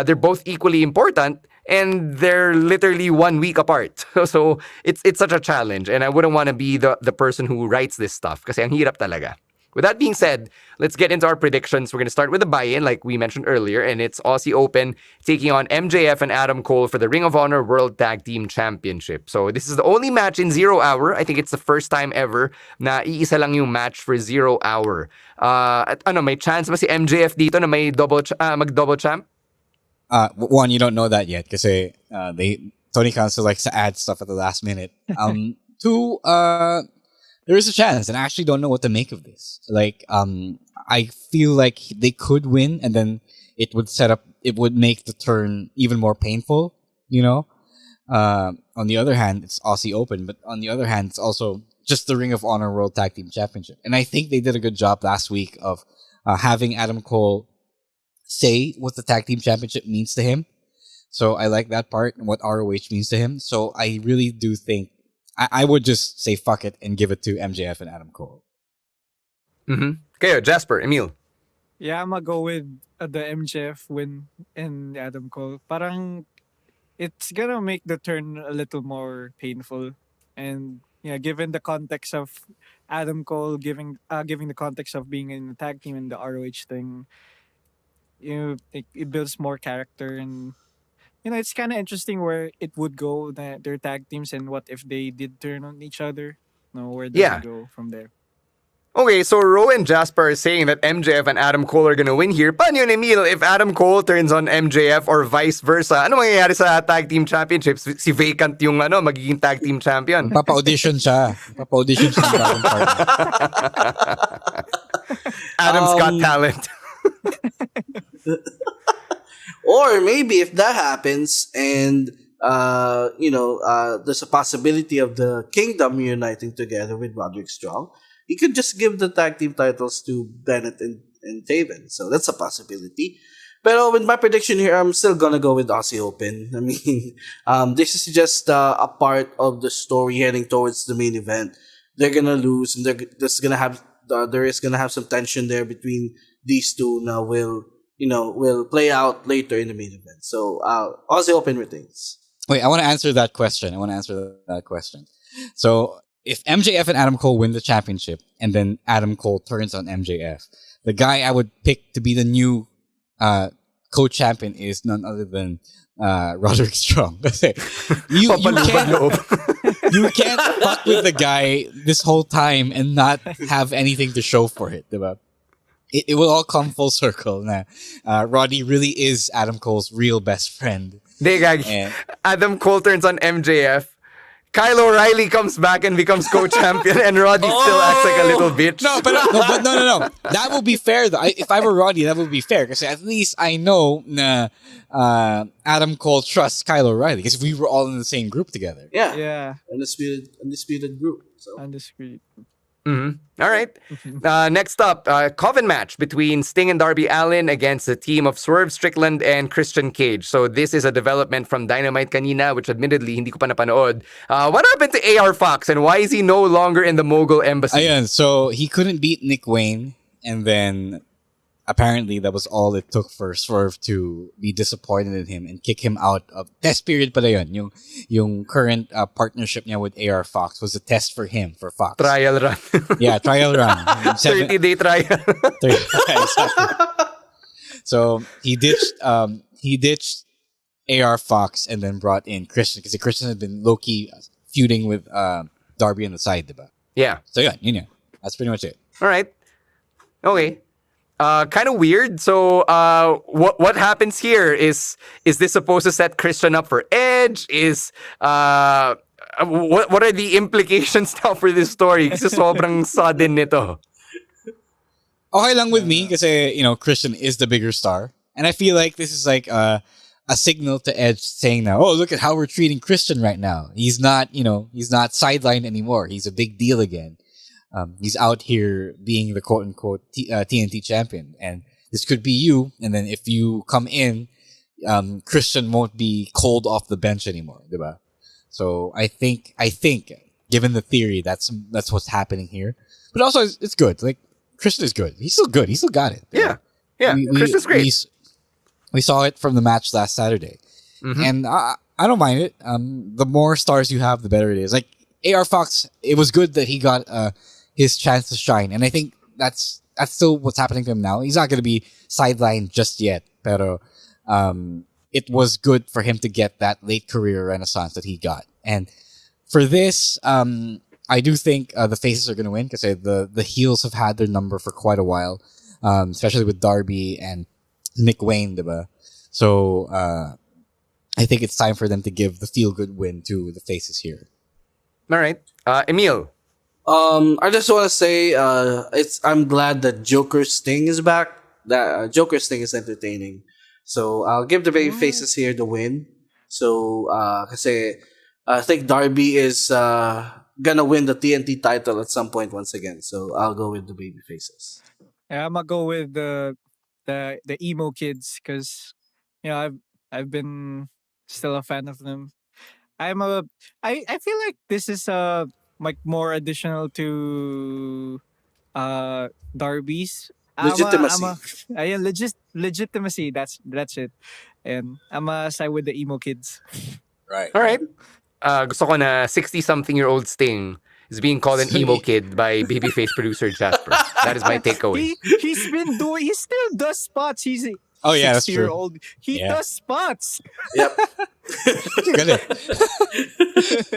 they're both equally important and they're literally 1 week apart. So it's such a challenge, and I wouldn't want to be the person who writes this stuff kasi ang hirap talaga. With that being said, let's get into our predictions. We're going to start with the buy-in, like we mentioned earlier, and it's Aussie Open taking on MJF and Adam Cole for the Ring of Honor World Tag Team Championship. So this is the only match in 0 hour. I think it's the first time ever na iisa lang yung match for 0 hour. May chance ba si MJF dito na may mag-double champ? One, you don't know that yet kasi Tony Khan still likes to add stuff at the last minute. Two, there is a chance, and I actually don't know what to make of this. Like, I feel like they could win, and then it would make the turn even more painful, you know? On the other hand, it's Aussie Open, but on the other hand, it's also just the Ring of Honor World Tag Team Championship. And I think they did a good job last week of having Adam Cole say what the Tag Team Championship means to him. So I like that part and what ROH means to him. So I really do think I would just say fuck it and give it to MJF and Adam Cole. Okay, Jasper, Emile. Yeah, I'm gonna go with the MJF win and Adam Cole. Parang it's gonna make the turn a little more painful, and yeah, given the context of Adam Cole giving the context of being in the tag team and the ROH thing, it builds more character, and it's kind of interesting where it would go, their tag teams, and what if they did turn on each other. Where does Yeah. it go from there? Okay, so Ro and Jasper are saying that MJF and Adam Cole are gonna win here. Paano yun, Emile? If Adam Cole turns on MJF or vice versa, ano mangyayari sa tag team championships? Si vacant yung magiging tag team champion. Papa-audition siya. Papa-audition siya ng bagong partner. Adam's got talent. Or maybe if that happens and there's a possibility of the Kingdom uniting together with Roderick Strong, he could just give the tag team titles to Bennett and Taven. So that's a possibility. But with my prediction here, I'm still gonna go with Aussie Open. I mean, this is just a part of the story heading towards the main event. They're gonna lose, and there is gonna have some tension there between these two. Now will play out later in the main event. So Aussie Open retains. Wait, I want to answer that question. So, if MJF and Adam Cole win the championship, and then Adam Cole turns on MJF, the guy I would pick to be the new co-champion is none other than Roderick Strong. you can't fuck with the guy this whole time and not have anything to show for it, diba? It will all come full circle. Roddy really is Adam Cole's real best friend. Adam Cole turns on MJF. Kyle O'Reilly comes back and becomes co-champion, and Roddy still acts like a little bitch. No. That would be fair, though. If I were Roddy, that would be fair. Because at least I know Adam Cole trusts Kyle O'Reilly. Because we were all in the same group together. Yeah. Undisputed group. So. Undisputed. Mm-hmm. All right. Next up, Coven match between Sting and Darby Allin against the team of Swerve Strickland and Christian Cage. So this is a development from Dynamite kanina, which admittedly hindi ko pa napanood. What happened to AR Fox, and why is he no longer in the Mogul Embassy? Ayan, so he couldn't beat Nick Wayne, and then apparently that was all it took for Swerve to be disappointed in him and kick him out of test period pala yun. Yung current partnership niya with AR Fox was a test for him, for Fox. Trial run. Yeah, trial run. 30-day trial. Exactly. So he ditched AR Fox and then brought in Christian, because Christian had been low-key feuding with Darby on the side, diba? Yeah. So yeah, that's pretty much it. All right. Okay. Kind of weird. So, what happens here? Is this supposed to set Christian up for Edge? What are the implications now for this story? Kasi sobrang sudden nito. Okay lang with me, kasi Christian is the bigger star, and I feel like this is like a signal to Edge saying now, oh, look at how we're treating Christian right now. He's not sidelined anymore. He's a big deal again. He's out here being the quote-unquote TNT champion. And this could be you. And then if you come in, Christian won't be cold off the bench anymore. Diba? So I think, given the theory, that's what's happening here. But also, it's good. Like, Christian is good. He's still good. He still got it. Yeah. Yeah. Christian's great. We saw it from the match last Saturday. Mm-hmm. And I don't mind it. The more stars you have, the better it is. Like, AR Fox, it was good that he got his chance to shine, and I think that's still what's happening to him now. He's not going to be sidelined just yet, pero it was good for him to get that late career renaissance that he got. And for this, I do think the faces are going to win, because the heels have had their number for quite a while, especially with Darby and Nick Wayne, diba? So I think it's time for them to give the feel-good win to the faces here. All right. Emile. I just want to say I'm glad that Joker Sting is back. That Joker Sting is entertaining. So I'll give the baby faces here the win. So kasi I think Darby is gonna win the TNT title at some point once again. So I'll go with the baby faces. Yeah, I'm gonna go with the emo kids, because I've been still a fan of them. I feel like this is like more additional to Darby's legitimacy. legitimacy. That's it. And I'm side with the emo kids. Right. All right. Gusto ko na 60-something-year-old Sting is being called an emo kid by Babyface Producer Jasper. That is my takeaway. He still does spots. He's a Oh, yeah, that's 60 year true. old. He Yeah. does spots. Yep. Galing.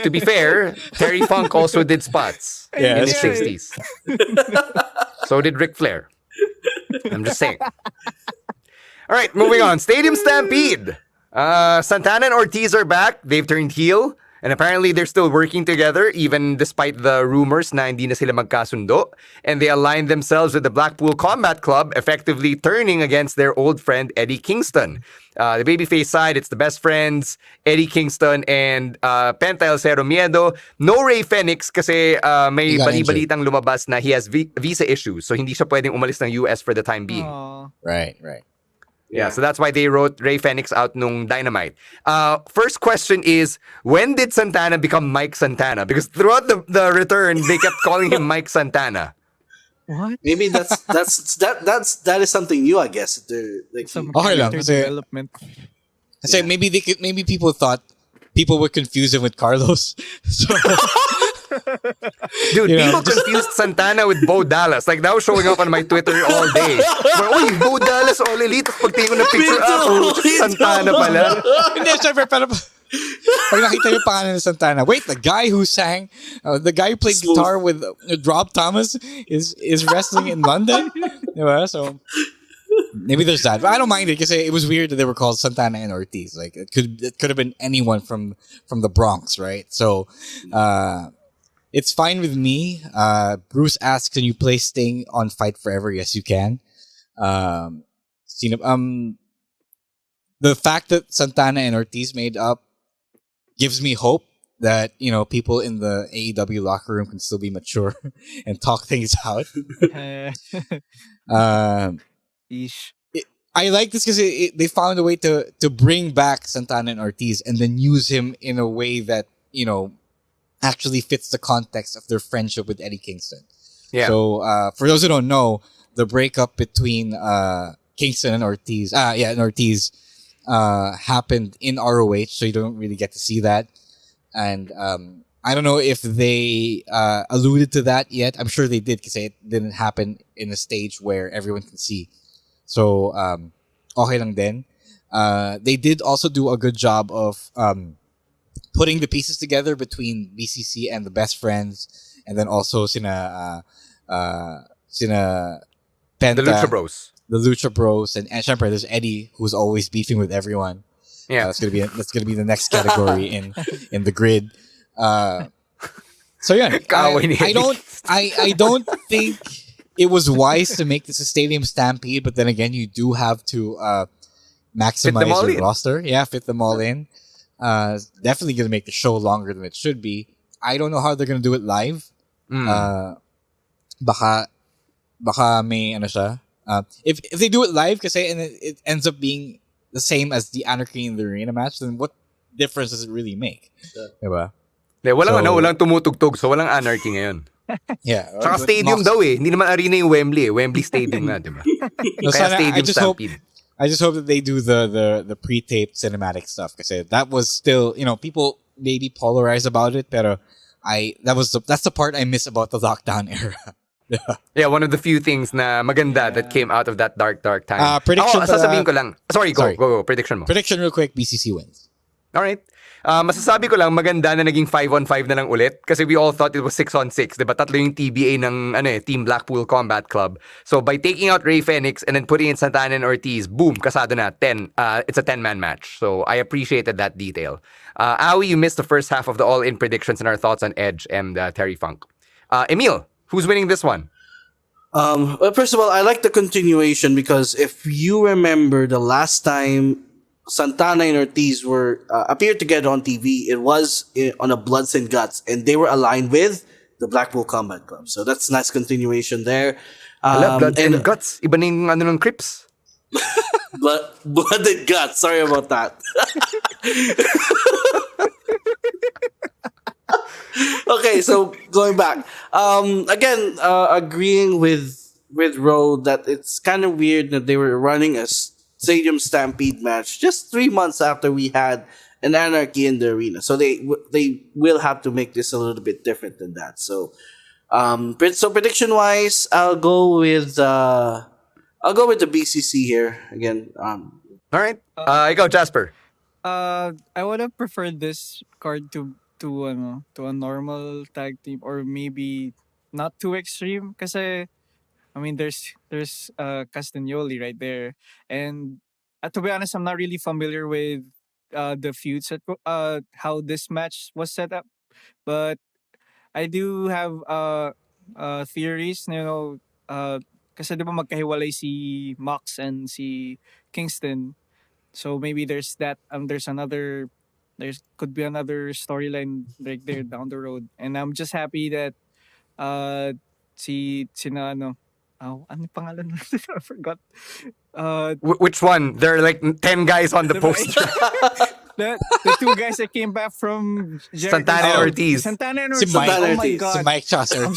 To be fair, Terry Funk also did spots Yeah, in that's his true. 60s. So did Ric Flair. I'm just saying. All right, moving on. Stadium Stampede. Santana and Ortiz are back. They've turned heel. And apparently, they're still working together, even despite the rumors na hindi na sila magkasundo. And they aligned themselves with the Blackpool Combat Club, effectively turning against their old friend Eddie Kingston. The babyface side, it's the best friends, Eddie Kingston and Penta El Cero Miedo. No Ray Fenix kasi may He got injured. bali-balitang lumabas na he has visa issues. So hindi siya pwedeng umalis ng US for the time being. Aw. Right. Yeah, so that's why they wrote Ray Fenix out nung Dynamite. First question is, when did Santana become Mike Santana? Because throughout the return, they kept calling him Mike Santana. What? Maybe that is something new, I guess. They're, like, Some Okay lang, character kasi- development. Kasi maybe people thought people would confuse him with Carlos. So Dude, You know, people confused Santana with Bo Dallas. Like, that was showing up on my Twitter all day. But, uy, Bo Dallas, all elite. Tapos pagtingin ko ng picture, Santana pala. hindi, syempre, pero pag nakita yung pangalan ni Santana, wait, the guy who sang, the guy who played guitar with Rob Thomas is wrestling in London? Diba? So maybe there's that. But I don't mind it because it was weird that they were called Santana and Ortiz. Like, it could have been anyone from the Bronx, right? So it's fine with me. Bruce asks, can you play Sting on Fight Forever? Yes, you can. The fact that Santana and Ortiz made up gives me hope that, people in the AEW locker room can still be mature and talk things out. Ish. I like this because they found a way to bring back Santana and Ortiz and then use him in a way that, actually fits the context of their friendship with Eddie Kingston. Yeah. So, for those who don't know, the breakup between Kingston and Ortiz, happened in ROH, so you don't really get to see that. And I don't know if they alluded to that yet. I'm sure they did because it didn't happen in a stage where everyone can see. So, okay lang din. They did also do a good job of putting the pieces together between BCC and the best friends, and then also sina Penta, The Lucha Bros. the Lucha Bros, and syempre there's Eddie, who's always beefing with everyone. Yeah. That's gonna be the next category in the grid. So yeah, Kaaway ni I don't think it was wise to make this a stadium stampede, but then again, you do have to maximize all your in. roster. Yeah, fit them all in. Definitely gonna make the show longer than it should be. I don't know how they're gonna do it live. Baka may ano siya. If they do it live, kasi and it ends up being the same as the Anarchy in the Arena match, then what difference does it really make? Diba? Walang tumutugtog, so walang anarchy ngayon. Yeah. Saka stadium daw eh. Hindi naman arena yung Wembley eh. Wembley Stadium na, di ba? No, Kaya sana, Stadium Stampede. I just hope that they do the pre-taped cinematic stuff, kasi that was still, people maybe polarized about it, pero that's the part I miss about the lockdown era. Yeah, one of the few things na maganda that came out of that dark time. Prediction Ako, sasabihin ko lang. Sorry, go. Prediction mo. Prediction real quick, BCC wins. Alright. Masasabi ko lang, maganda na naging 5-on-5 na lang ulit. Kasi we all thought it was 6-on-6. Diba? Tatlo yung TBA ng Team Blackpool Combat Club. So by taking out Ray Fenix and then putting in Santana and Ortiz, boom, kasado na. 10. It's a 10-man match. So I appreciated that detail. Awi, you missed the first half of the all-in predictions and our thoughts on Edge and Terry Funk. Emile, who's winning this one? Well, first of all, I like the continuation because if you remember the last time Santana and Ortiz appeared together on TV, it was on a Bloods and Guts, and they were aligned with the Blackpool Combat Club. So that's nice continuation there. Blood and Guts. Iba na yung ng Crips. Blood and Guts. Sorry about that. Okay, so going back. Again, agreeing with with Raw that it's kind of weird that they were running a Stadium Stampede match just 3 months after we had an Anarchy in the arena. So they will have to make this a little bit different than that. So prediction wise, I'll go with the BCC here again. All right. I go Jasper. I would have preferred this card to a normal tag team, or maybe not too extreme. Kasi I mean, there's Castagnoli right there, and to be honest, I'm not really familiar with the feuds how this match was set up, but I do have theories. Kasi di ba magkahiwalay si Mox and si Kingston. So maybe there's that. There's could be another storyline right there down the road, and I'm just happy that sina ano, ano yung pangalan? I forgot. Which one? There are like 10 guys on the Diba? poster. the two guys that came back from Santana and Ortiz. Santana and Si Ortiz. Mike, Oh my God. si Mike Chaucer. I'm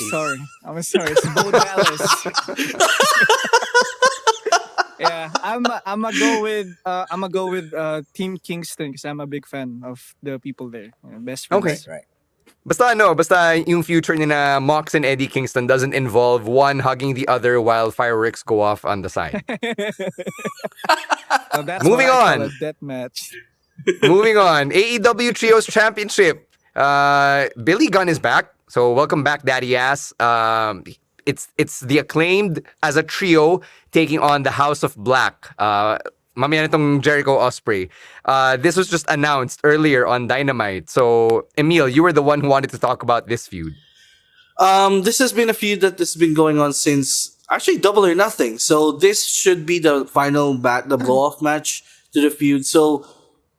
sorry. It's Bo Dallas. Yeah, I'm gonna go with Team Kingston because I'm a big fan of the people there. Best friends. Okay. Right. Basta yung future ni na Mox and Eddie Kingston doesn't involve one hugging the other while fireworks go off on the side. So that's Moving what I on. call a death match. Moving on. AEW Trios Championship. Billy Gunn is back. So welcome back, Daddy Ass. It's the Acclaimed as a trio taking on the House of Black. Mamaya nitong Jericho Osprey. This was just announced earlier on Dynamite. So, Emile, you were the one who wanted to talk about this feud. This has been a feud that has been going on since actually Double or Nothing. So this should be the final the blow-off match to the feud. So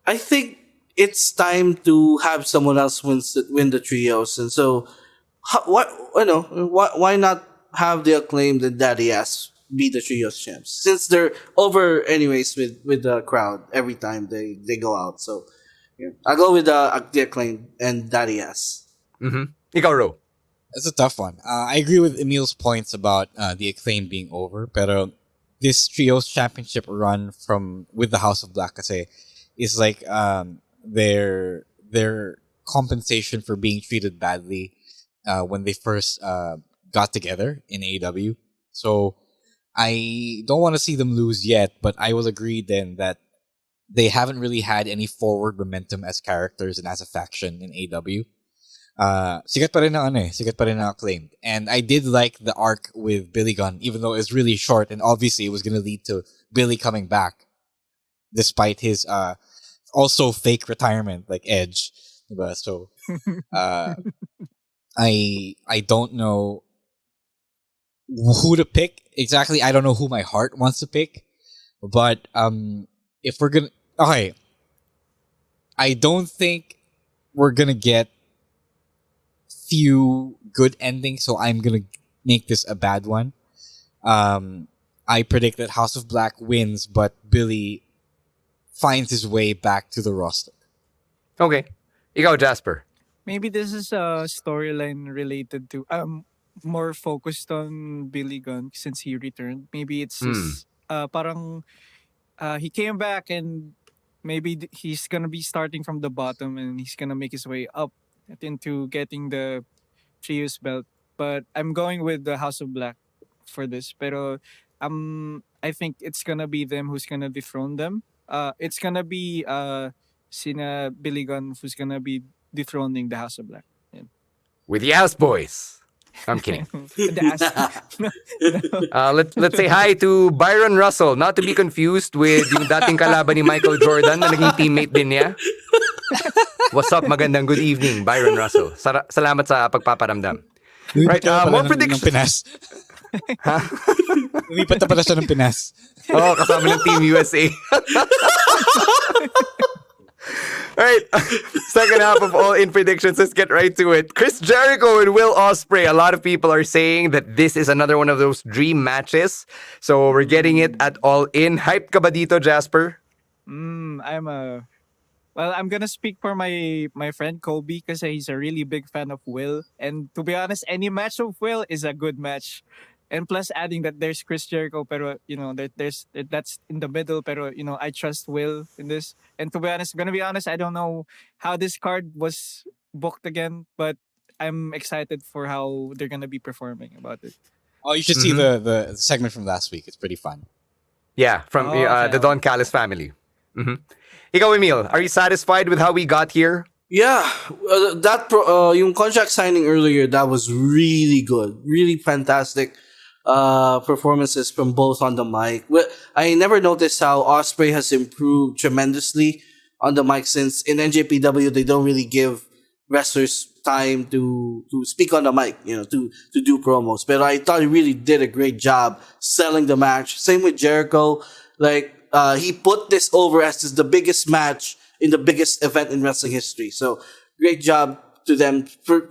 I think it's time to have someone else win the trios. And so, why not have the Acclaimed and Daddy Ass be the trios champs, since they're over anyways with the crowd every time they go out. So yeah, I'll go with the Acclaimed and Daddy Ass. Ikaw, Ro. That's a tough one. I agree with Emile's points about the Acclaim being over, pero this trios championship run with the House of Black kasi is like their compensation for being treated badly when they first got together in AEW. So I don't want to see them lose yet, but I will agree then that they haven't really had any forward momentum as characters and as a faction in AEW. Sikat pa rin ang Acclaimed. And I did like the arc with Billy Gunn, even though it was really short, and obviously it was going to lead to Billy coming back, despite his also fake retirement, like Edge. So I don't know who to pick exactly. I don't know who my heart wants to pick, but if we're gonna I don't think we're gonna get few good endings, so I'm gonna make this a bad one. I predict that House of Black wins, but Billy finds his way back to the roster. Okay. Ikaw, Jasper. Maybe this is a storyline related to more focused on Billy Gunn since he returned. Maybe it's just parang he came back and maybe he's gonna be starting from the bottom and he's gonna make his way up into getting the trios belt. But I'm going with the House of Black for this. Pero I think it's gonna be them who's gonna dethrone them. It's gonna be sina Billy Gunn who's gonna be dethroning the House of Black. Yeah. With the Ass Boys. I'm kidding. Let's say hi to Byron Russell, not to be confused with yung dating kalaban ni Michael Jordan na naging teammate din niya. What's up? Magandang good evening, Byron Russell. Salamat sa pagpaparamdam. Right, more predictions. Ng Pinas. Lumipat na pala siya ng Pinas. Oo, kasama ng Team USA. Alright, second half of All In Predictions. Let's get right to it. Chris Jericho and Will Ospreay. A lot of people are saying that this is another one of those dream matches. So we're getting it at All In. Hype ka ba dito, Jasper? I'm gonna speak for my friend Kobe because he's a really big fan of Will. And to be honest, any match of Will is a good match. And plus adding that there's Chris Jericho, pero that's in the middle, pero I trust Will in this. And to be honest, gonna be honest, I don't know how this card was booked again, but I'm excited for how they're gonna be performing about it. Oh, you should see the segment from last week. It's pretty fun. Yeah, from the Don Callis family. Ikaw, Emile, are you satisfied with how we got here? Yeah, yung contract signing earlier, that was really good. Really fantastic performances from both on the mic. I never noticed how Ospreay has improved tremendously on the mic, since in NJPW they don't really give wrestlers time to speak on the mic, to do promos. But I thought he really did a great job selling the match. Same with Jericho. He put this over as the biggest match in the biggest event in wrestling history. So great job to them for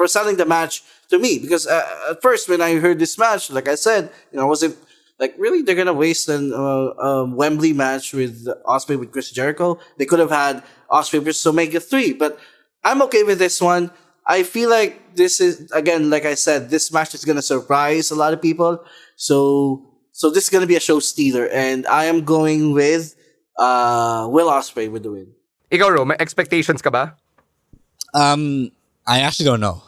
selling the match to me. Because at first when I heard this match, like I said, I wasn't like, really, they're gonna waste a Wembley match with Ospreay with Chris Jericho. They could have had Ospreay versus Omega 3, but I'm okay with this one. I feel like this is, again, like I said, this match is gonna surprise a lot of people. So this is gonna be a show stealer, and I am going with Will Ospreay with the win. Ikaw, Ro, may expectations ka ba? I actually don't know.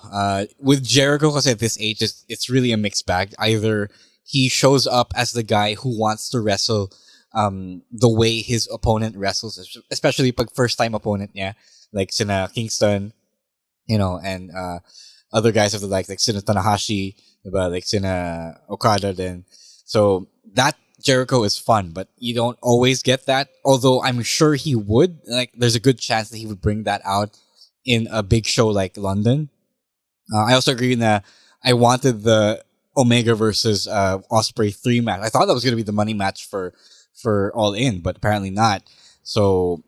With Jericho, because at this age, it's really a mixed bag. Either he shows up as the guy who wants to wrestle the way his opponent wrestles, especially pag first time opponent niya, like sina Kingston, and other guys of the like sina Tanahashi, diba? Like sina Okada then. So that Jericho is fun, but you don't always get that. Although I'm sure he would. Like, there's a good chance that he would bring that out in a big show like London. I also agree that I wanted the Omega versus Ospreay 3 match. I thought that was going to be the money match for All In, but apparently not. So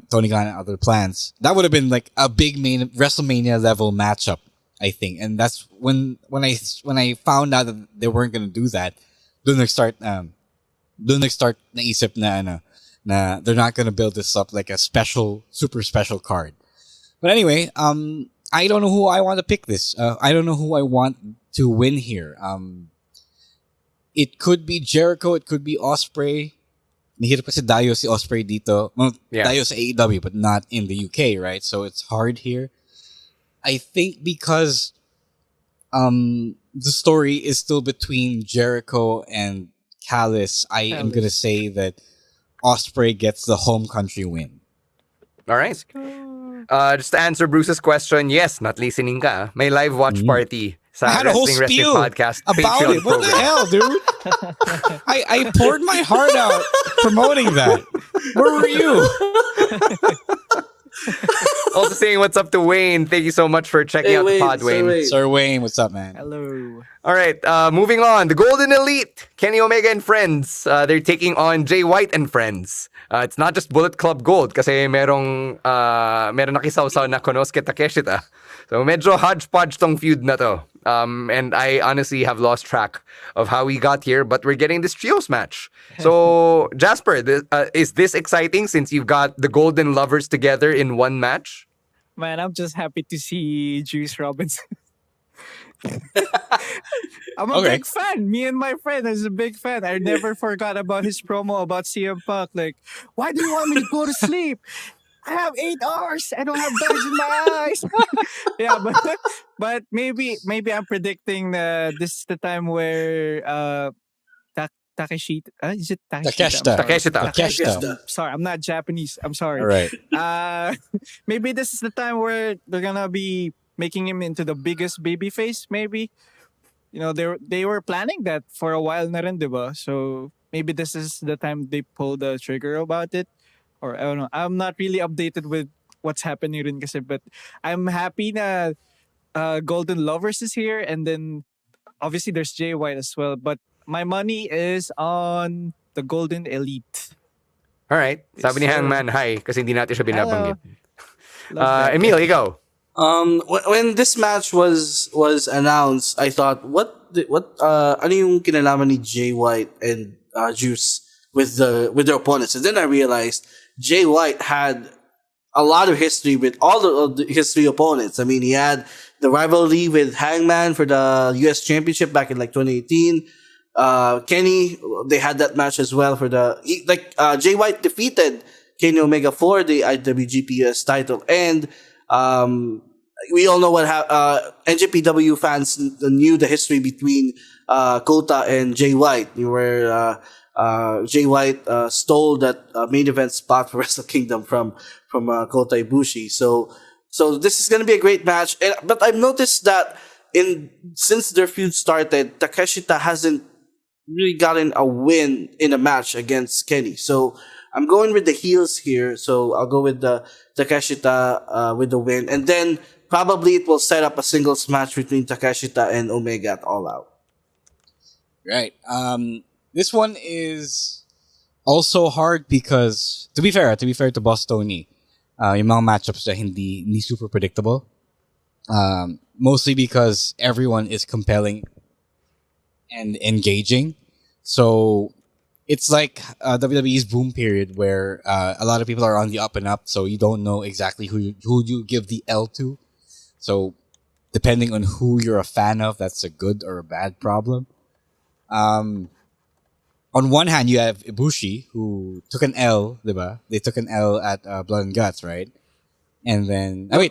Tony Khan had other plans. That would have been like a big main WrestleMania level matchup, I think. And that's when I found out that they weren't going to do that. Doon nag-start naisip na they're not going to build this up like a super special card. But anyway, I don't know who I want to pick this. I don't know who I want to win here. It could be Jericho. It could be Ospreay. Nahirap kasi dayo si Ospreay dito. Well, dayo sa AEW, but not in the UK, right? So it's hard here. I think because the story is still between Jericho and Callis, I am going to say that Ospreay gets the home country win. All right. Just to answer Bruce's question, yes, not listening ka. May live watch party sa I had a whole spiel podcast about Patreon it. What the hell, dude? I poured my heart out promoting that. Where were you? Also saying what's up to Wayne. Thank you so much for checking out the pod, Wayne. Sir Wayne, what's up, man? Hello. All right, moving on. The Golden Elite, Kenny Omega and friends. They're taking on Jay White and friends. It's not just Bullet Club Gold kasi meron nakisawsaw na Konosuke Takeshita. So medyo hodgepodge tong feud na to. And I honestly have lost track of how we got here, but we're getting this trios match. So Jasper, is this exciting since you've got the Golden Lovers together in one match? Man, I'm just happy to see Juice Robinson. I'm a big fan. Me and my friend is a big fan. I never forgot about his promo about CM Punk. Like, why do you want me to go to sleep? I have 8 hours. I don't have bags in my eyes. Yeah, but maybe I'm predicting this is the time where Takeshita. Is it Takeshita? Takeshita. Sorry, I'm not Japanese. I'm sorry. All right. Maybe this is the time where they're gonna be making him into the biggest babyface. Maybe, they were planning that for a while na rin, diba? So maybe this is the time they pull the trigger about it. Or I don't know. I'm not really updated with what's happening rin kasi, but I'm happy na Golden Lovers is here, and then obviously there's Jay White as well. But my money is on the Golden Elite. All right. Sabi ni Hangman, hi, kasi hindi natin siya binabanggit. Emile, you go. When this match was announced, I thought, ano yung kinalaman ni Jay White and Juice with their opponents? And then I realized Jay White had a lot of history with all the history opponents. I mean, he had the rivalry with Hangman for the US Championship back in like 2018. Kenny, they had that match as well for Jay White defeated Kenny Omega for the IWGP US title, and we all know what NJPW fans knew the history between Kota and Jay White. Jay White stole that main event spot for Wrestle Kingdom from Kota Ibushi. So this is going to be a great match. But I've noticed that since their feud started, Takeshita hasn't really gotten a win in a match against Kenny. So I'm going with the heels here. So I'll go with the Takeshita with the win, and then probably it will set up a singles match between Takeshita and Omega at All Out. Right. This one is also hard because, to be fair to Boss Tony, yung mga matchups na hindi super predictable. Mostly because everyone is compelling and engaging. So it's like WWE's boom period where a lot of people are on the up and up, so you don't know exactly who you give the L to. So depending on who you're a fan of, that's a good or a bad problem. On one hand, you have Ibushi, who took an L, diba? They took an L at Blood and Guts, right? And then... they won.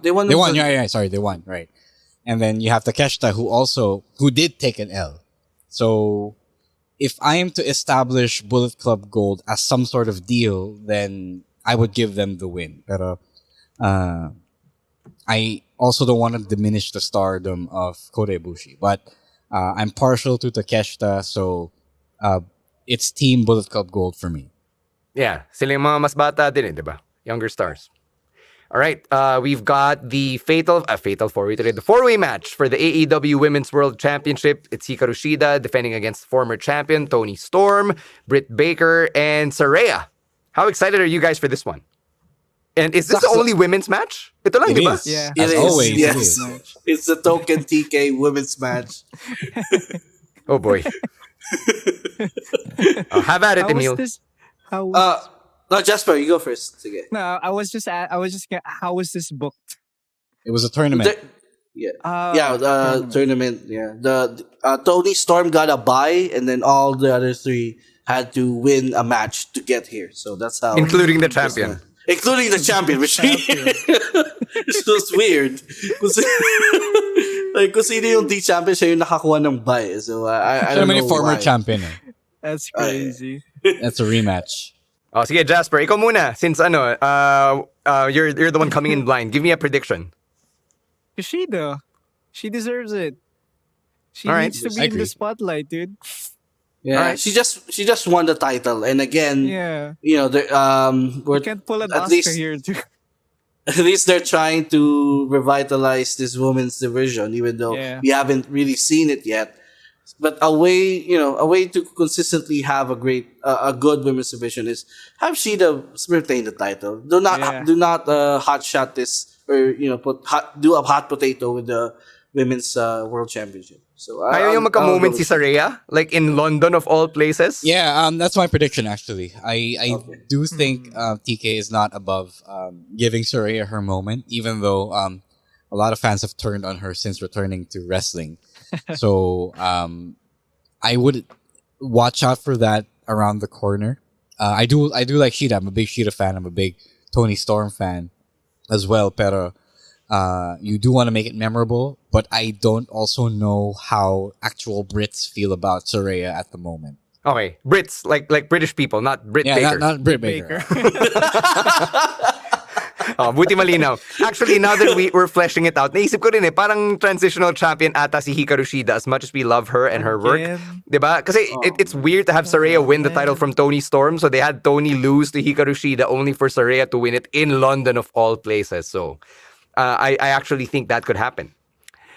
They won. They won, yeah, sorry, they won, right. And then you have Takeshita, who did take an L. So, if I am to establish Bullet Club Gold as some sort of deal, then I would give them the win. Pero, I also don't want to diminish the stardom of Kota Ibushi. But, I'm partial to Takeshita, so it's Team Bullet Club Gold for me. Yeah, sila yung mga mas bata din, diba? Younger stars. All right, we've got the fatal four-way today, the four-way match for the AEW Women's World Championship. It's Hikaru Shida defending against former champion Toni Storm, Britt Baker, and Saraya. How excited are you guys for this one? And is this the only women's match? Ito lang, diba? Yeah. It is. Always, yes. it is. It's the token TK women's match. Oh boy. Have at it, Emile. No, Jasper, you go first. Sige. No, I was just how was this booked? It was a tournament. Tournament. Yeah, the Toni Storm got a bye, and then all the other three had to win a match to get here. So that's how, including the champion. Including the champion, which was weird. Kung sino yung D-champion, siya yung nakakuha ng bye. So, I don't know former why. champion. That's crazy. That's a rematch. Oh, sige, Jasper, ikaw muna. Since you're the one coming in blind. Give me a prediction. Kushida. She deserves it. She All right. needs to be in the spotlight, dude. Yeah, Alright. she just won the title, and again, Yeah. you know, We can't pull an at Oscar least here, too. at least they're trying to revitalize this women's division, even though we haven't really seen it yet. But a way to consistently have a good women's division is have Shida retain the title. Do not hot shot this, or do a hot potato with the women's world championship. So Ayaw yung magka-moment si Saraya? Like in London of all places? Yeah, that's my prediction actually. I do think TK is not above giving Saraya her moment, even though a lot of fans have turned on her since returning to wrestling. So I would watch out for that around the corner. I do like Shida. I'm a big Shida fan. I'm a big Toni Storm fan as well. Pero you do want to make it memorable, but I don't also know how actual Brits feel about Saraya at the moment. Okay, Brits, like British people, not Britt Baker. Not Britt Baker. Oh, buti malinaw. Actually, now that we're fleshing it out, naisip ko rin parang transitional champion ata si Hikaru Shida as much as we love her and her work. Diba? Kasi it's weird to have Saraya win the title from Toni Storm, so they had Toni lose to Hikaru Shida only for Saraya to win it in London of all places. So I actually think that could happen.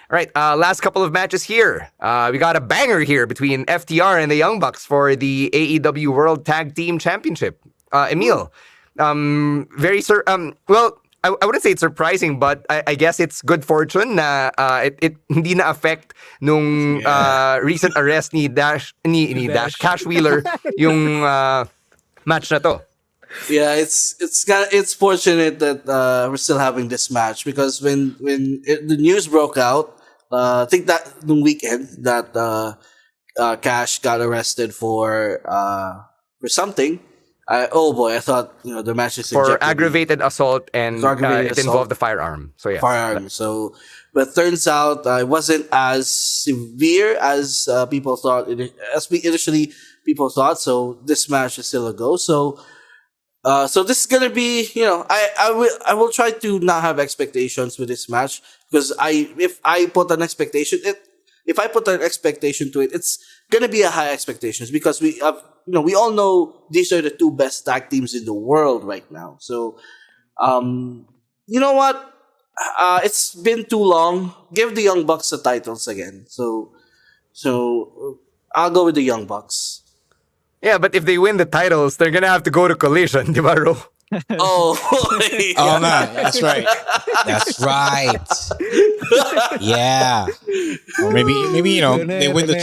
All right, last couple of matches here. We got a banger here between FTR and the Young Bucks for the AEW World Tag Team Championship. Emile, well, I wouldn't say it's surprising, but I guess it's good fortune na it hindi na affect nung recent arrest ni Dash Cash Wheeler yung match na to. Yeah, it's fortunate that we're still having this match because when the news broke out, I think that the weekend that Cash got arrested for something. Oh boy, I thought the match is in For jeopardy. aggravated assault and Aggravated it assault. involved the firearm. So yeah. Firearm. So, but turns out it wasn't as severe as people thought. Initially people thought. So this match is still a go. So this is gonna be, I will try to not have expectations with this match because if I put an expectation to it, it's gonna be a high expectations because we have, we all know these are the two best tag teams in the world right now. So, you know what? It's been too long. Give the Young Bucks the titles again. So I'll go with the Young Bucks. Yeah, but if they win the titles, they're gonna have to go to Collision, di ba, Ro? Oh, Oh man, that's right. That's right. Yeah. Or maybe they win the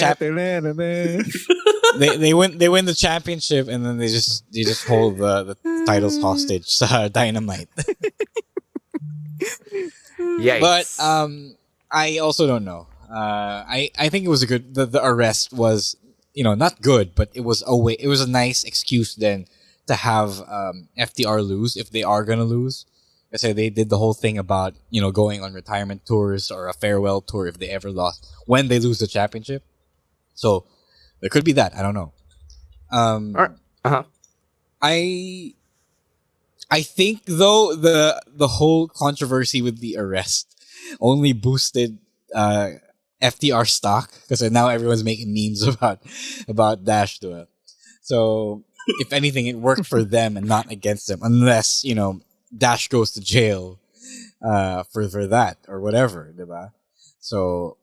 they win the championship and then they just hold the titles hostage. Dynamite. Yeah. But I also don't know. I think it was a good. The arrest was not good, but it was a nice excuse then to have FTR lose if they are gonna lose. I say they did the whole thing about going on retirement tours or a farewell tour if they ever lost when they lose the championship. So there could be that. I don't know. I think though the whole controversy with the arrest only boosted FTR stock because now everyone's making memes about Dash to it. So if anything, it worked for them and not against them, unless Dash goes to jail for that or whatever, diba? So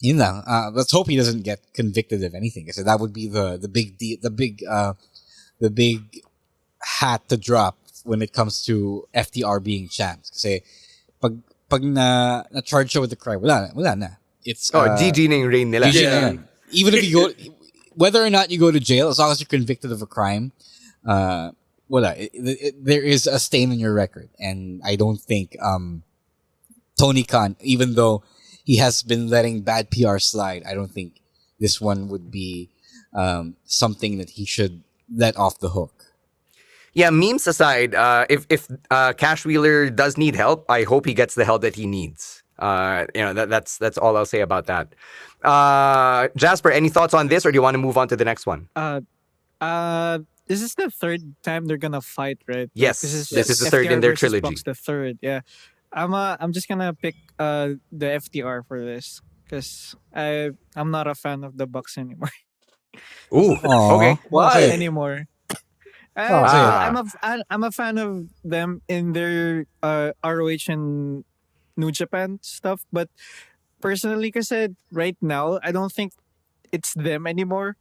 let's hope he doesn't get convicted of anything. Because that would be the big hat to drop when it comes to FTR being champs. Kasi pag na charge siya with the crime, wala na. It's GG na yung reign nila. GG na yan. Even if you go, whether or not you go to jail, as long as you're convicted of a crime, there is a stain on your record. And I don't think Tony Khan, even though he has been letting bad PR slide, I don't think this one would be something that he should let off the hook. Yeah, memes aside, if Cash Wheeler does need help, I hope he gets the help that he needs. That's all I'll say about that. Jasper, any thoughts on this, or do you want to move on to the next one? This is the third time they're gonna fight, right? Yes, this is the third FTR in their versus trilogy. Bucks, the third, yeah. I'm just gonna pick the FTR for this because I'm not a fan of the Bucks anymore. Ooh, okay. Why? Anymore. I'm a fan of them in their ROH and New Japan stuff, but personally, kasi right now, I don't think it's them anymore.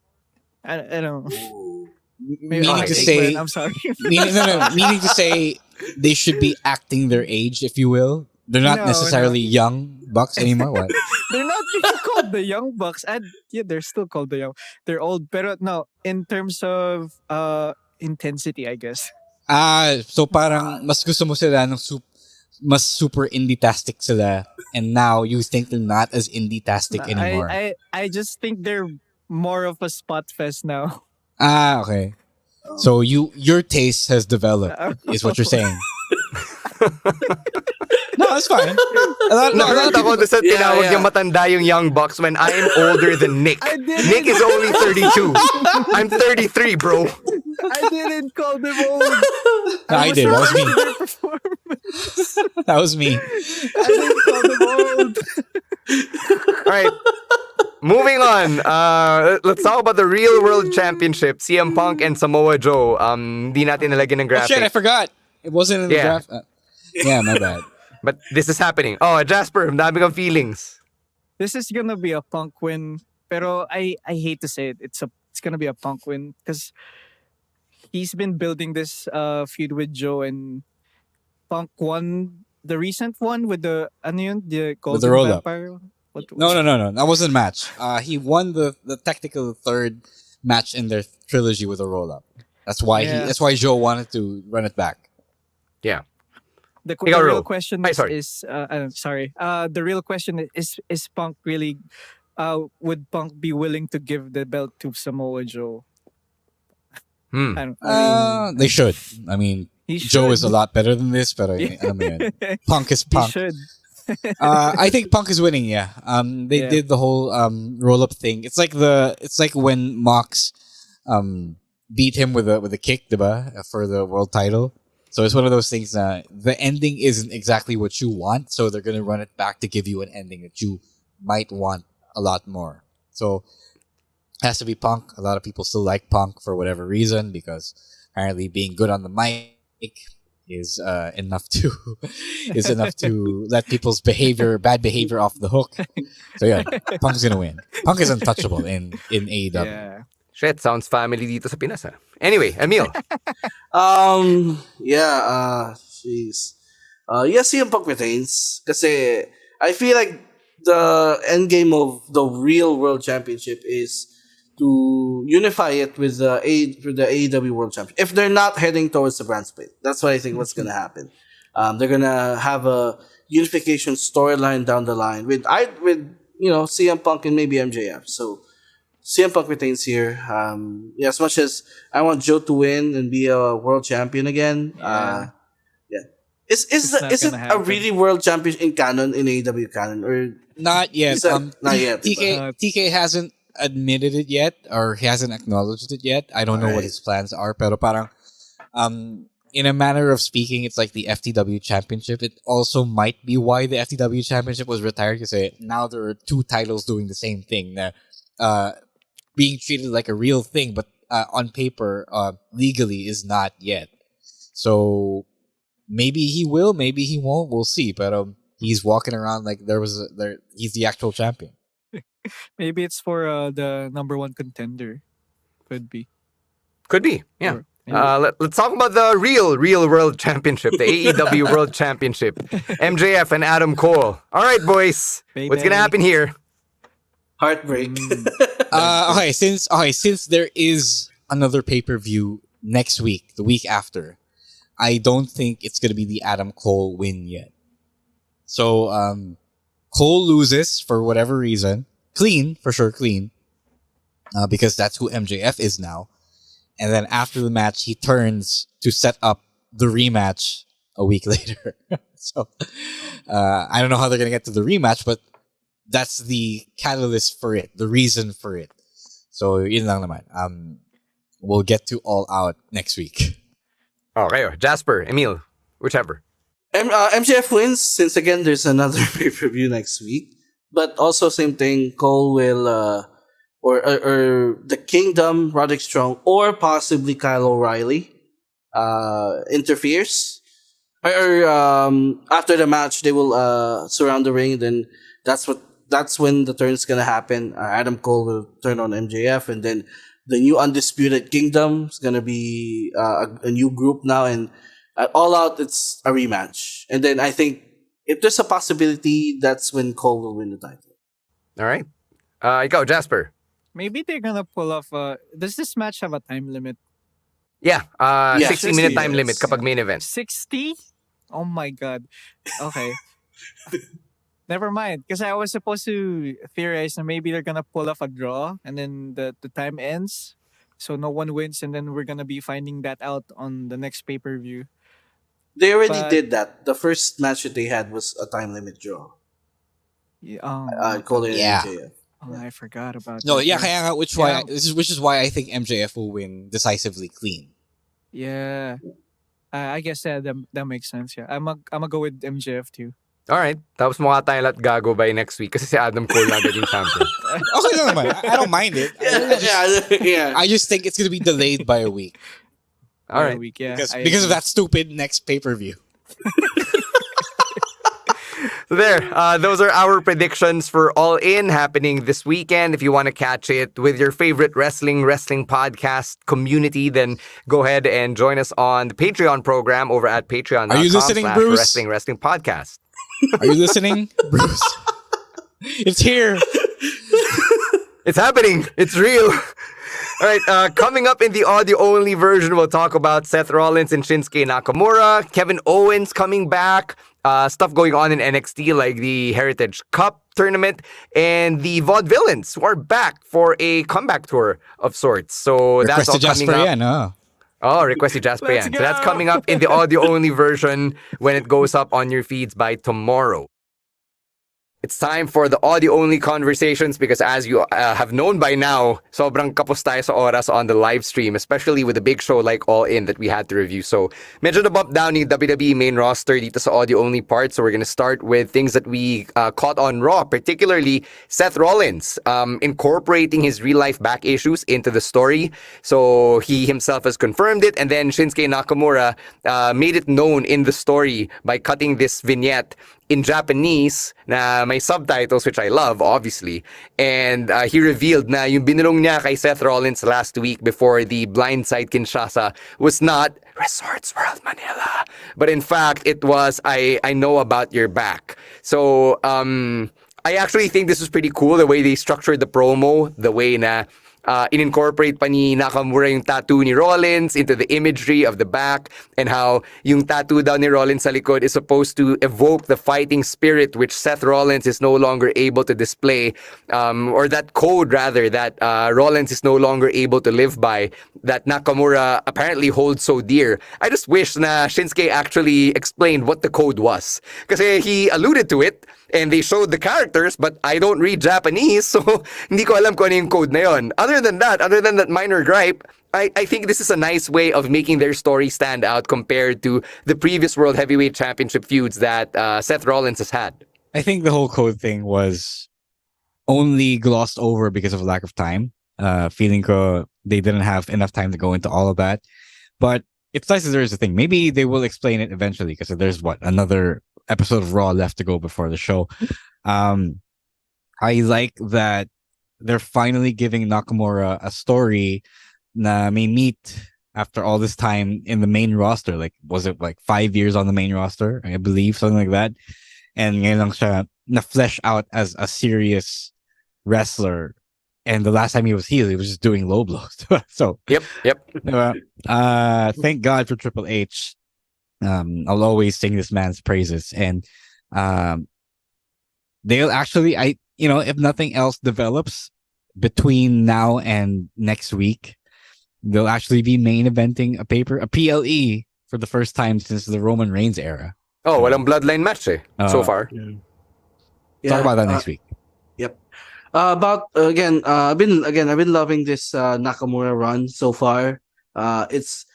I don't know. Meaning to say, I'm sorry. meaning to say, they should be acting their age, if you will. They're not necessarily young Bucks anymore. What? They're not being called the Young Bucks. And yeah, they're still called the Young. They're old, but no, in terms of intensity, I guess. So parang mas gusto mo sila ng mas super indie-tastic sila, and now you think they're not as indie-tastic anymore. I just think they're more of a spot fest now. Okay. So your taste has developed, is what you're saying. No, it's fine. Nagulat ako doon sa tinawag yung matanda yung Young Bucks when I am older than Nick. Nick is only 32. I'm 33, bro. I didn't call them old. No, I did. That was me. That was me. I didn't call them old. All right. Moving on. Let's talk about the Real World Championship. CM Punk and Samoa Joe. Di natin nalagyan ng Oh graphic. shit, I forgot. It wasn't in the draft. Yeah, my bad. But this is happening. Oh, Jasper, dami kang feelings. This is gonna be a Punk win, pero I hate to say it. It's gonna be a Punk win because he's been building this feud with Joe, and Punk won the recent one with the the Golden roll-up. Vampire. No. That wasn't a match. He won the technical third match in their trilogy with a roll-up. That's why Yeah. that's why Joe wanted to run it back. Yeah. The Ikaw, real Ro. question Ay, is, sorry. the real question is Punk really would Punk be willing to give the belt to Samoa Joe? They should. I mean, he Joe is a should. lot better than this, pero alam mo yun. Punk is He Punk. should. I think Punk is winning. Yeah. They Yeah. did the whole roll up thing. It's like when Mox beat him with a kick, diba, for the world title. So it's one of those things that the ending isn't exactly what you want, so they're gonna run it back to give you an ending that you might want a lot more. So it has to be Punk. A lot of people still like Punk for whatever reason because apparently being good on the mic is enough to let people's bad behavior off the hook. So yeah, Punk's gonna win. Punk is untouchable in AEW. Yeah. Shit, sounds family dito sa Pinas. Anyway, Emile. Jeez. CM Punk retains. Kasi I feel like the end game of the real World Championship is to unify it with the AEW World Championship. If they're not heading towards the brand split, that's what I think what's gonna happen. They're gonna have a unification storyline down the line with CM Punk and maybe MJF. So CM Punk retains here. As much as I want Joe to win and be a world champion again, Is it a happen. really world champion in canon, in AEW canon, or Not yet. not yet? TK hasn't admitted it yet, or he hasn't acknowledged it yet. I don't know what his plans are, pero parang in a manner of speaking, it's like the FTW Championship. It also might be why the FTW Championship was retired, because now there are two titles doing the same thing. Being treated like a real thing, but on paper, legally is not yet. So maybe he will, maybe he won't. We'll see. But he's walking around like he's the actual champion. Maybe it's for the number one contender. Could be. Yeah. Let's talk about the real World Championship, the AEW World Championship. MJF and Adam Cole. All right, boys. Baby. What's gonna happen here? Heartbreak. Since there is another pay-per-view next week, the week after, I don't think it's gonna be the Adam Cole win yet. So Cole loses for whatever reason. Clean, for sure, clean. Because that's who MJF is now. And then after the match, he turns to set up the rematch a week later. So I don't know how they're gonna get to the rematch, but that's the catalyst for it, the reason for it. So yun lang naman. We'll get to All Out next week. Okay, Jasper, Emile, whichever. MJF wins since again there's another pay-per-view next week. But also same thing, Cole will or the Kingdom, Roderick Strong, or possibly Kyle O'Reilly interferes. Or after the match they will surround the ring, then that's when the turn's gonna happen. Adam Cole will turn on MJF, and then the new Undisputed Kingdom is gonna be a new group now, and at All Out it's a rematch. And then I think if there's a possibility, that's when Cole will win the title. All right. Go, Jasper. Maybe they're gonna pull off. Does this match have a time limit? Yeah, 60-minute time yes. limit kapag main event. 60? Oh my god. Okay. Never mind. Because I was supposed to theorize that maybe they're gonna pull off a draw and then the time ends. So no one wins, and then we're gonna be finding that out on the next pay-per-view. They already But- did that. The first match that they had was a time limit draw. Yeah, Cole and Yeah. MJF. I forgot about No, that. yeah, kaya nga, which is why I think MJF will win decisively clean. Yeah. I guess that makes sense. Yeah, I'm gonna go with MJF too. All right. Tapos mukha tayong lahat gago by next week kasi si Adam Cole na agad yung champion. Okay lang naman. I don't mind it. Yeah. I just think it's gonna be delayed by a week All right. Week, yeah. because of that stupid next pay-per-view. So there, those are our predictions for All In happening this weekend. If you want to catch it with your favorite wrestling podcast community, then go ahead and join us on the Patreon program over at patreon.com. Are you listening, Bruce? Wrestling podcast. Are you listening, Bruce? It's here. It's happening. It's real. All right, coming up in the audio-only version, we'll talk about Seth Rollins and Shinsuke Nakamura, Kevin Owens coming back, stuff going on in NXT like the Heritage Cup tournament, and the Vaudevillains who are back for a comeback tour of sorts. So that's all Requested coming Jasper up. yan, oh. Oh, requested Jasper Let's yan. So that's go! coming up in the audio-only version when it goes up on your feeds by tomorrow. It's time for the audio-only conversations because as you have known by now, sobrang kapos tayo sa oras on the live stream, especially with a big show like All In that we had to review. So, medyo na-bump down yung WWE main roster dito sa audio-only part. So, we're gonna start with things that we caught on Raw, particularly Seth Rollins incorporating his real-life back issues into the story. So, he himself has confirmed it, and then Shinsuke Nakamura made it known in the story by cutting this vignette in Japanese na may subtitles, which I love, obviously. And he revealed na yung binulong niya kay Seth Rollins last week before the Blindside Kinshasa was not Resorts World Manila, but in fact, it was I know about your back. So, I actually think this was pretty cool, the way they structured the promo, the way na in-incorporate pa ni Nakamura yung tattoo ni Rollins into the imagery of the back, and how yung tattoo daw ni Rollins sa likod is supposed to evoke the fighting spirit which Seth Rollins is no longer able to display, or that code rather that Rollins is no longer able to live by, that Nakamura apparently holds so dear. I just wish na Shinsuke actually explained what the code was. Kasi he alluded to it, and they showed the characters, but I don't read Japanese, so hindi ko alam kung ano yung code na yun. Other than that minor gripe, I think this is a nice way of making their story stand out compared to the previous World Heavyweight Championship feuds that Seth Rollins has had. I think the whole code thing was only glossed over because of lack of time. Feeling ko they didn't have enough time to go into all of that. But it's nice that there is a thing. Maybe they will explain it eventually because there's another episode of Raw left to go before the show. I like that they're finally giving Nakamura a story na may meet after all this time in the main roster. Like, was it like 5 years on the main roster? I believe, something like that. And ngayon lang siya na-flesh out as a serious wrestler. And the last time he was heel, he was just doing low blows. So, Yep. thank God for Triple H. I'll always sing this man's praises. And they'll actually, if nothing else develops between now and next week, they'll actually be main eventing a PLE for the first time since the Roman Reigns era. Oh, walang bloodline match so far. Yeah. Talk about that next week. Yep. I've been loving this Nakamura run so far. It's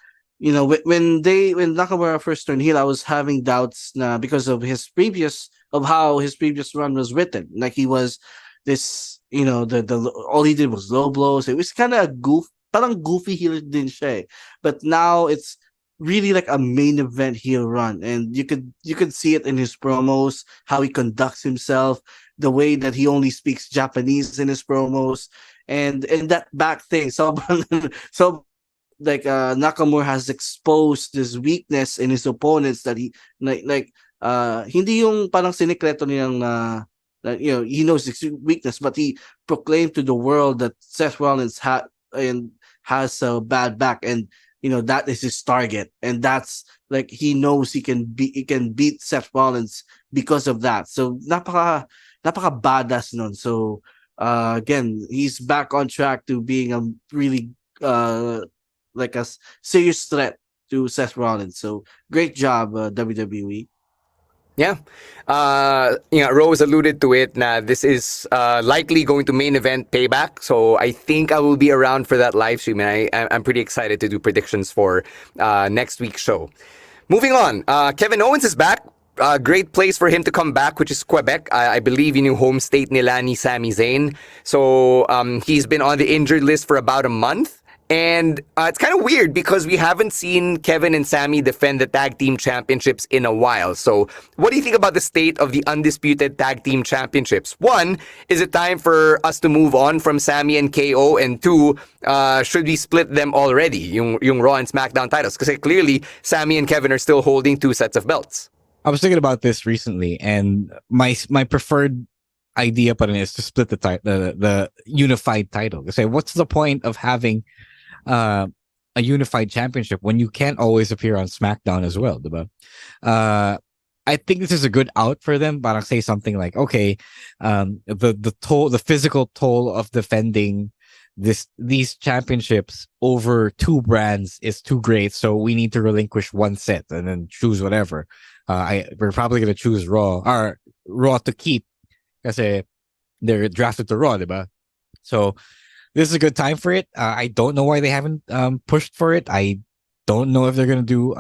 when Nakamura first turned heel, I was having doubts because of how his previous run was written. Like, he was this, all he did was low blows. It was kind of parang goofy heel din siya. But now it's really like a main event heel run, and you could see it in his promos, how he conducts himself, the way that he only speaks Japanese in his promos, and that back thing. So Nakamura has exposed this weakness in his opponents that he hindi yung parang sinikreto niyang he knows his weakness, but he proclaimed to the world that Seth Rollins has a bad back, and that is his target, and that's like he knows he can beat Seth Rollins because of that. So napaka badass nun. So again, he's back on track to being a really like a serious threat to Seth Rollins. So great job, WWE. Yeah. Rose alluded to it. This is likely going to main event Payback. So I think I will be around for that live stream. And I'm pretty excited to do predictions for next week's show. Moving on. Kevin Owens is back. Great place for him to come back, which is Quebec. I believe in yung home state nila ni Sami Zayn. So he's been on the injured list for about a month. And it's kind of weird because we haven't seen Kevin and Sami defend the tag team championships in a while. So what do you think about the state of the undisputed tag team championships? One, is it time for us to move on from Sami and KO? And two, should we split them already, yung Raw and SmackDown titles? Because clearly Sami and Kevin are still holding two sets of belts. I was thinking about this recently, and my preferred idea pa rin is to split the unified title. Kasi what's the point of having a unified championship when you can't always appear on SmackDown as well, diba? I think this is a good out for them. Parang say something like, okay, the physical toll of defending these championships over two brands is too great, so we need to relinquish one set and then choose whatever. We're probably gonna choose Raw to keep, kasi they're drafted to Raw, diba? So this is a good time for it. I don't know why they haven't pushed for it. I don't know if they're gonna do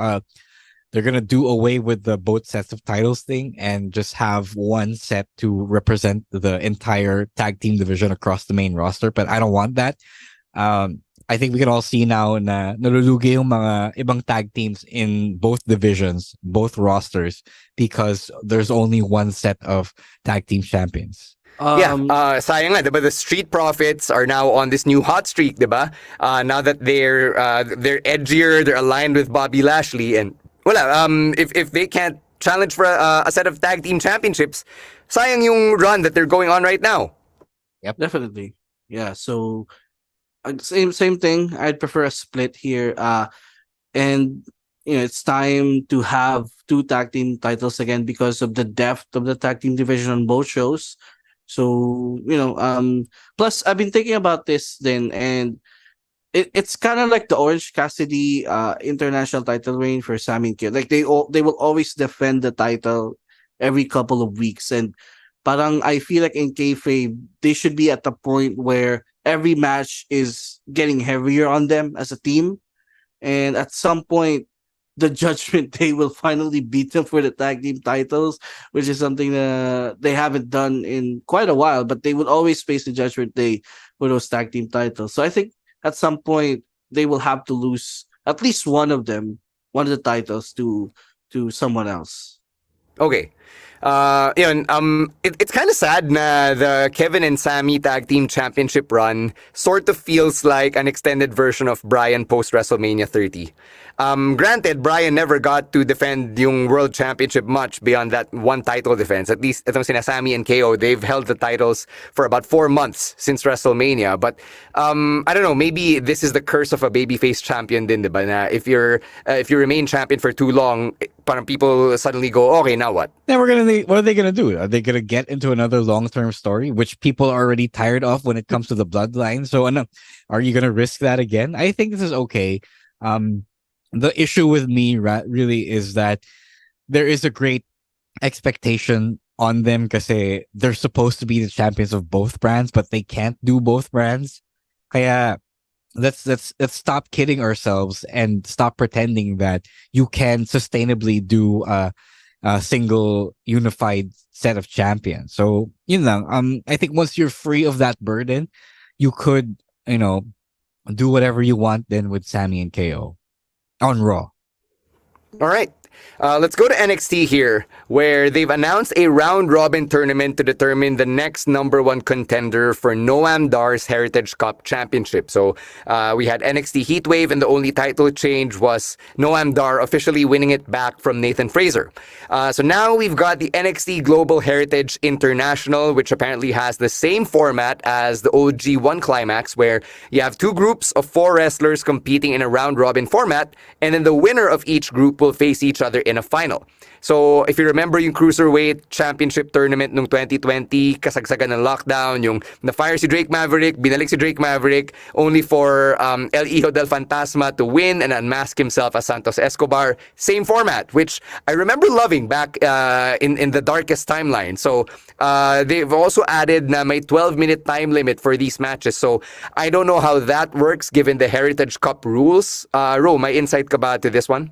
away with the both sets of titles thing and just have one set to represent the entire tag team division across the main roster. But I don't want that. I think we can all see now na nalulugi yung mga ibang tag teams in both divisions, both rosters, because there's only one set of tag team champions. Sayang nga, diba? The Street Profits are now on this new hot streak, diba? Now that they're edgier, they're aligned with Bobby Lashley, and if they can't challenge for a set of tag team championships, sayang yung run that they're going on right now. Yep, definitely. Yeah, so same thing. I'd prefer a split here. And it's time to have two tag team titles again because of the depth of the tag team division on both shows. So plus I've been thinking about this then, and it's kind of like the Orange Cassidy international title reign for Sami and KO. Like they will always defend the title every couple of weeks, and parang I feel like in kayfabe they should be at the point where every match is getting heavier on them as a team, and at some point the Judgment Day will finally beat them for the tag team titles, which is something that they haven't done in quite a while, but they will always face the Judgment Day for those tag team titles. So I think at some point they will have to lose at least one of the titles to someone else. Okay. It's kind of sad na the Kevin and Sami Tag Team Championship run sort of feels like an extended version of Bryan post WrestleMania 30. Granted, Bryan never got to defend yung World Championship much beyond that one title defense. At least, itong sina Sami and KO, they've held the titles for about 4 months since WrestleMania. But, I don't know, maybe this is the curse of a babyface champion din, diba? Na if you remain champion for too long, parang people suddenly go, okay, now what? Then what are they gonna do? Are they gonna get into another long-term story, which people are already tired of when it comes to the bloodline? So, are you gonna risk that again? I think this is okay. The issue with me really is that there is a great expectation on them because they're supposed to be the champions of both brands, but they can't do both brands. Kaya let's stop kidding ourselves and stop pretending that you can sustainably do a single unified set of champions. So I think once you're free of that burden, you could do whatever you want then with Sami and KO on Raw. All right. Let's go to NXT here, where they've announced a round-robin tournament to determine the next number one contender for Noam Dar's Heritage Cup Championship. So we had NXT Heatwave, and the only title change was Noam Dar officially winning it back from Nathan Fraser. So now we've got the NXT Global Heritage International, which apparently has the same format as the OG One Climax, where you have 2 groups of 4 wrestlers competing in a round-robin format, and then the winner of each group will face each other in a final. So, if you remember yung Cruiserweight Championship Tournament nung 2020, kasagsagan ng lockdown, yung na-fire si Drake Maverick, binalik si Drake Maverick, only for El Hijo del Fantasma to win and unmask himself as Santos Escobar. Same format, which I remember loving back in the darkest timeline. So, they've also added na may 12-minute time limit for these matches. So, I don't know how that works given the Heritage Cup rules. Ro, may insight ka ba to this one?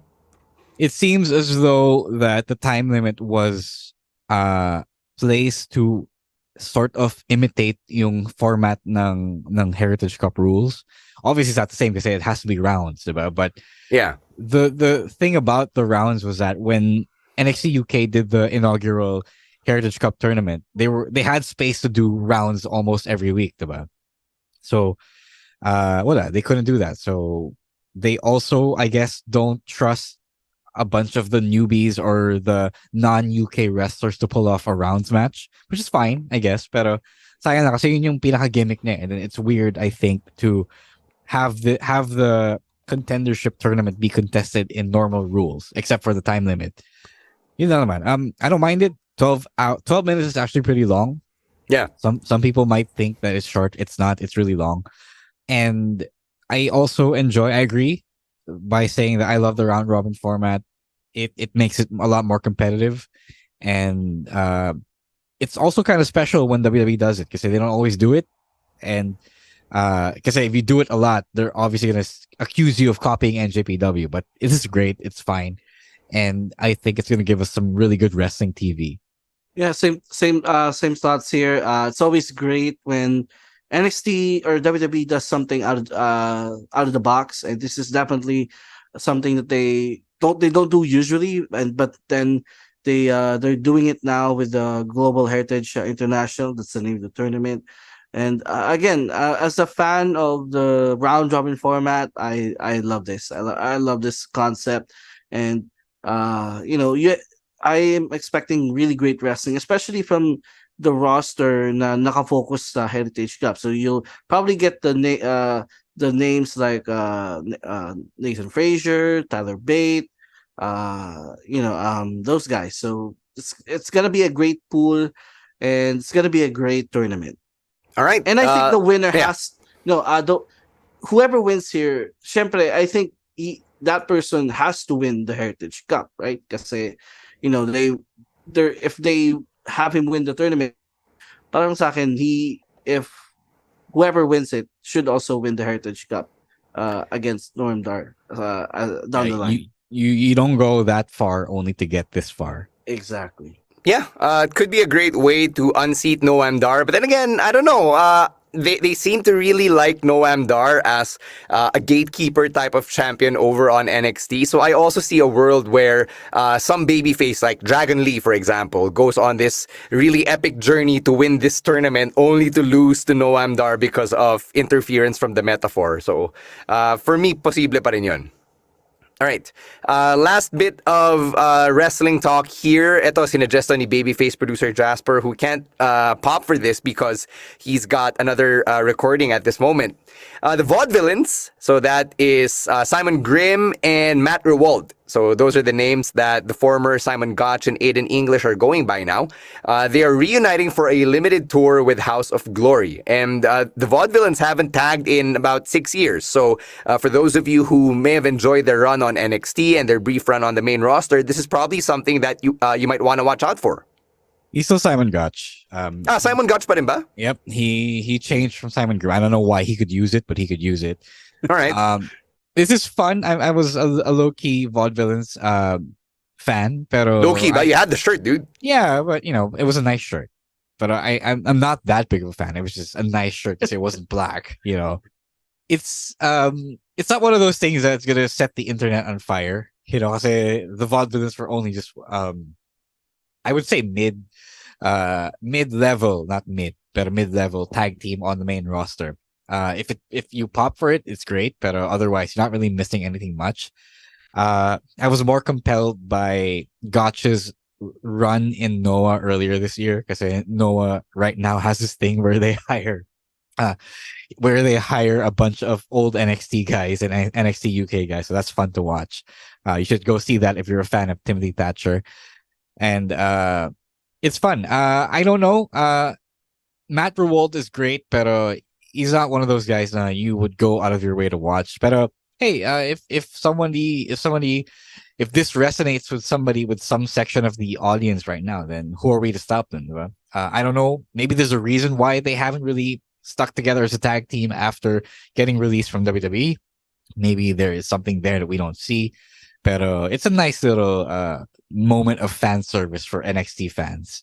It seems as though that the time limit was placed to sort of imitate yung format ng Heritage Cup rules. Obviously, it's not the same because it has to be rounds, diba? But yeah, the thing about the rounds was that when NXT UK did the inaugural Heritage Cup tournament, they had space to do rounds almost every week, diba? So, they couldn't do that. So they also, I guess, don't trust a bunch of the newbies or the non-UK wrestlers to pull off a rounds match, which is fine, I guess. Pero sayang na kasi yun yung pinaka-gimmick niya. And then it's weird, I think, to have the contendership tournament be contested in normal rules, except for the time limit. You know, man. I don't mind it. 12 minutes is actually pretty long. Yeah. Some people might think that it's short. It's not. It's really long. And I also I agree by saying that I love the round robin format. It makes it a lot more competitive. And it's also kind of special when WWE does it because they don't always do it. And because if you do it a lot, they're obviously going to accuse you of copying NJPW. But it is great. It's fine. And I think it's going to give us some really good wrestling TV. Yeah, same thoughts here. It's always great when NXT or WWE does something out of the box, and this is definitely something that they don't do usually, but then they're doing it now with the Global Heritage International. That's the name of the tournament. And again, as a fan of the round robin format, I love this. I love this concept, and I am expecting really great wrestling, especially from the roster na nakafocus sa Heritage Cup. So you'll probably get the names like Nathan Frazier, Tyler Bate, those guys. So it's gonna be a great pool, and it's gonna be a great tournament. All right, and I think the winner has whoever wins here. Syempre, I think that person has to win the Heritage Cup, right? Kasi if they have him win the tournament, parang sa akin, if whoever wins it should also win the Heritage Cup against Noam Dar down the line. You don't go that far only to get this far. Exactly. Yeah, it could be a great way to unseat Noam Dar. But then again, I don't know. They seem to really like Noam Dar as a gatekeeper type of champion over on NXT. So I also see a world where some babyface like Dragon Lee, for example, goes on this really epic journey to win this tournament only to lose to Noam Dar because of interference from the Metaphor. So for me, posible pa rin yun. All right. Last bit of wrestling talk here. Ito, sinadjust ni Babyface Producer Jasper, who can't pop for this because he's got another recording at this moment. The Vaudevillains, so that is Simon Grimm and Matt Rewald. So those are the names that the former Simon Gotch and Aiden English are going by now. They are reuniting for a limited tour with House of Glory. And the Vaudevillains haven't tagged in about 6 years. So for those of you who may have enjoyed their run on NXT and their brief run on the main roster, this is probably something that you might want to watch out for. He's still Simon Gotch. Simon Gotch pa rin ba? Yep. He changed from Simon Grimm. I don't know why he could use it, but he could use it. All right. This is fun. I was a low-key Vaudevillains fan. Pero low-key, but you had the shirt, dude. Yeah, but it was a nice shirt. But I'm not that big of a fan. It was just a nice shirt because it wasn't black. It's not one of those things that's gonna set the internet on fire. Kasi the Vaudevillains were only just I would say mid-level, not mid, but a mid-level tag team on the main roster. If you pop for it, it's great, but otherwise you're not really missing anything much. I was more compelled by Gotch's run in Noah earlier this year because Noah right now has this thing where they hire a bunch of old NXT guys and NXT UK guys, so that's fun to watch. You should go see that if you're a fan of Timothy Thatcher. And it's fun. I don't know. Matt Rewald is great, but he's not one of those guys you would go out of your way to watch. But hey, if this resonates with somebody with some section of the audience right now, then who are we to stop them? Right? I don't know. Maybe there's a reason why they haven't really stuck together as a tag team after getting released from WWE. Maybe there is something there that we don't see. But it's a nice little moment of fan service for NXT fans.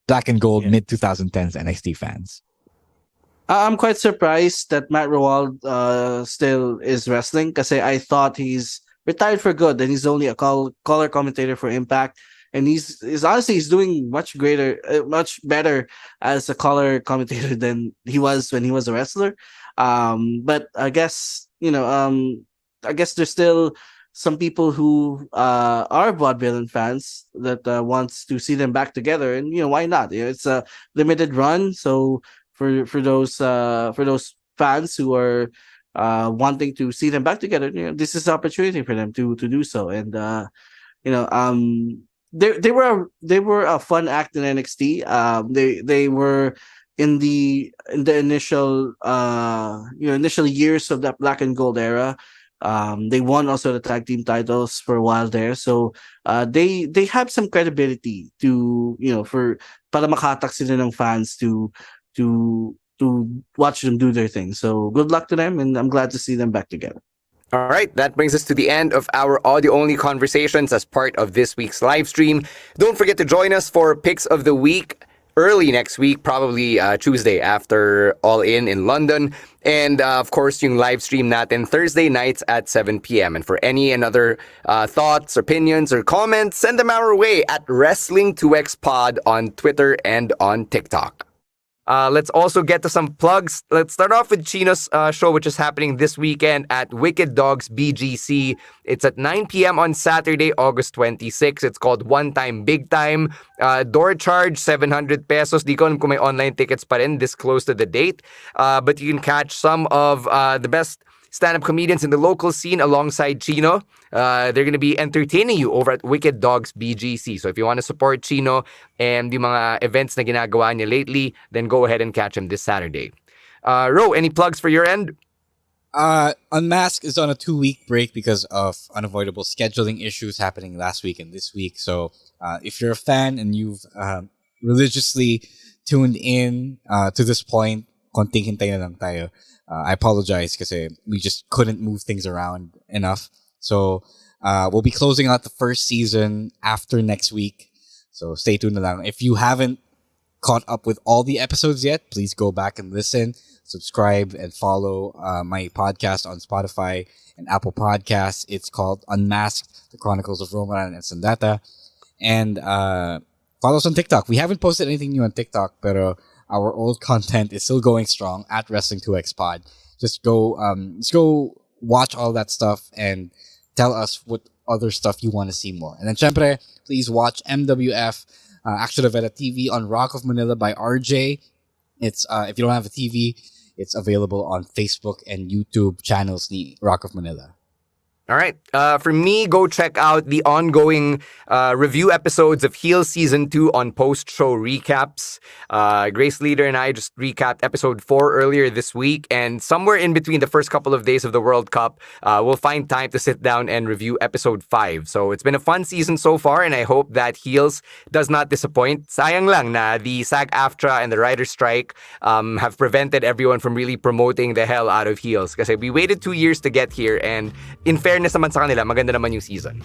Black and gold, mid-2010s NXT fans. I'm quite surprised that Matt Rewald still is wrestling because I thought he's retired for good and he's only a color commentator for Impact. And he's honestly doing much better as a color commentator than he was when he was a wrestler. But I guess they're still some people who are Vaudevillain fans that wants to see them back together, and why not? It's a limited run, so for those fans who are wanting to see them back together, this is the opportunity for them to do so. And you know, they were a fun act in NXT. They were in the initial initial years of that black and gold era. They won also the tag team titles for a while there, so they have some credibility to for para makatak sila ng fans to watch them do their thing. So good luck to them, and I'm glad to see them back together. All right, that brings us to the end of our audio-only conversations as part of this week's live stream. Don't forget to join us for Picks of the Week early next week, probably Tuesday after All In London. And of course, yung live stream natin Thursday nights at 7 p.m. And for any and other thoughts, opinions, or comments, send them our way at Wrestling2XPod on Twitter and on TikTok. Let's also get to some plugs. Let's start off with Chino's show, which is happening this weekend at Wicked Dogs BGC. It's at 9 p.m. on Saturday, August 26. It's called One Time Big Time. Door charge, 700 pesos. Di ko alam kung may online tickets pa rin this close to the date. But you can catch some of the best stand-up comedians in the local scene alongside Chino. They're going to be entertaining you over at Wicked Dogs BGC. So if you want to support Chino and yung mga events na ginagawa niya lately, then go ahead and catch him this Saturday. Ro, any plugs for your end? Unmasked is on a 2-week break because of unavoidable scheduling issues happening last week and this week. So if you're a fan and you've religiously tuned in to this point, konting hintay na lang tayo. I apologize kasi we just couldn't move things around enough. So we'll be closing out the first season after next week. So stay tuned na lang. If you haven't caught up with all the episodes yet, please go back and listen, subscribe, and follow my podcast on Spotify and Apple Podcasts. It's called Unmasked, The Chronicles of Roman and Sandata. And follow us on TikTok. We haven't posted anything new on TikTok, pero our old content is still going strong at Wrestling2XPod. Just go watch all that stuff and tell us what other stuff you want to see more. And then, syempre, please watch MWF Action Novela TV on Rock of Manila by RJ. It's if you don't have a TV, it's available on Facebook and YouTube channels ni Rock of Manila. All right. For me, go check out the ongoing review episodes of Heel Season 2 on post-show recaps. Grace Leader and I just recapped episode 4 earlier this week, and somewhere in between the first couple of days of the World Cup, we'll find time to sit down and review episode 5. So it's been a fun season so far, and I hope that Heels does not disappoint. Sayang lang na the SAG-AFTRA and the writer's strike have prevented everyone from really promoting the hell out of Heels. Kasi we waited 2 years to get here, and in fairness naman sa kanila, maganda naman yung season.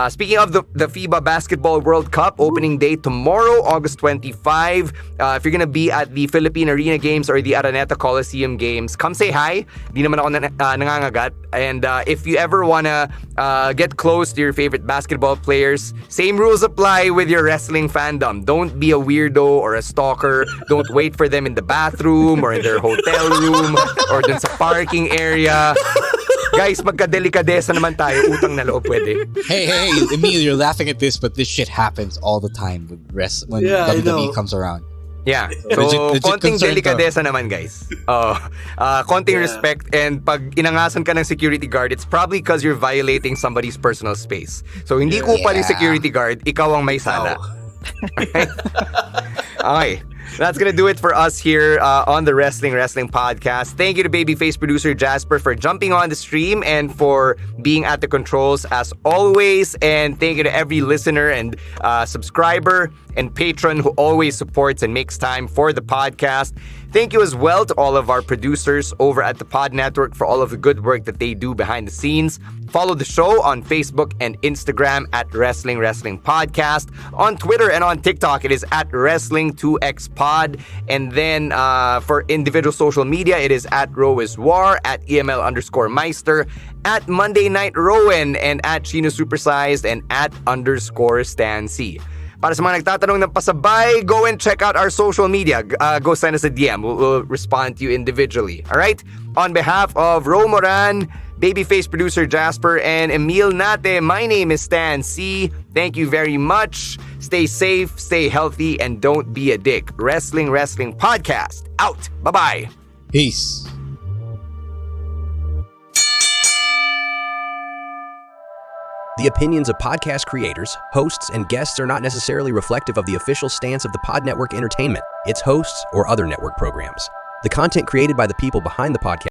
Speaking of the FIBA Basketball World Cup, opening day tomorrow, August 25. If you're gonna be at the Philippine Arena Games or the Araneta Coliseum Games, come say hi. Di naman ako nangangagat. And if you ever wanna get close to your favorite basketball players, same rules apply with your wrestling fandom. Don't be a weirdo or a stalker. Don't wait for them in the bathroom or in their hotel room or dun sa parking area. Guys, magkadelikadesa naman tayo. Utang na loob pwede. Hey, Emile, you're laughing at this, but this shit happens all the time with when WWE comes around. Yeah. So, legit konting concern delikadesa naman, guys. Konting respect, and pag inangasan ka ng security guard, it's probably because you're violating somebody's personal space. So, hindi ko pala yung security guard, ikaw ang may sala. Okay. That's going to do it for us here on the Wrestling Podcast. Thank you to Babyface Producer Jasper for jumping on the stream and for being at the controls as always. And thank you to every listener and subscriber and patron who always supports and makes time for the podcast. Thank you as well to all of our producers over at the Pod Network for all of the good work that they do behind the scenes. Follow the show on Facebook and Instagram at Wrestling Podcast. On Twitter and on TikTok, it is at Wrestling2XPod. And then for individual social media, it is at Rowiswar, at EML_Meister, at Monday Night Rowan, and at Chino Supersized, and at _Stan C. Para sa mga nagtatanong ng pasabay, go and check out our social media. Go send us a DM. We'll respond to you individually. Alright? On behalf of Ro Moran, Babyface Producer Jasper, and Emile Nate, my name is Stan C. Thank you very much. Stay safe, stay healthy, and don't be a dick. Wrestling Podcast. Out. Bye-bye. Peace. The opinions of podcast creators, hosts, and guests are not necessarily reflective of the official stance of the Pod Network Entertainment, its hosts, or other network programs. The content created by the people behind the podcast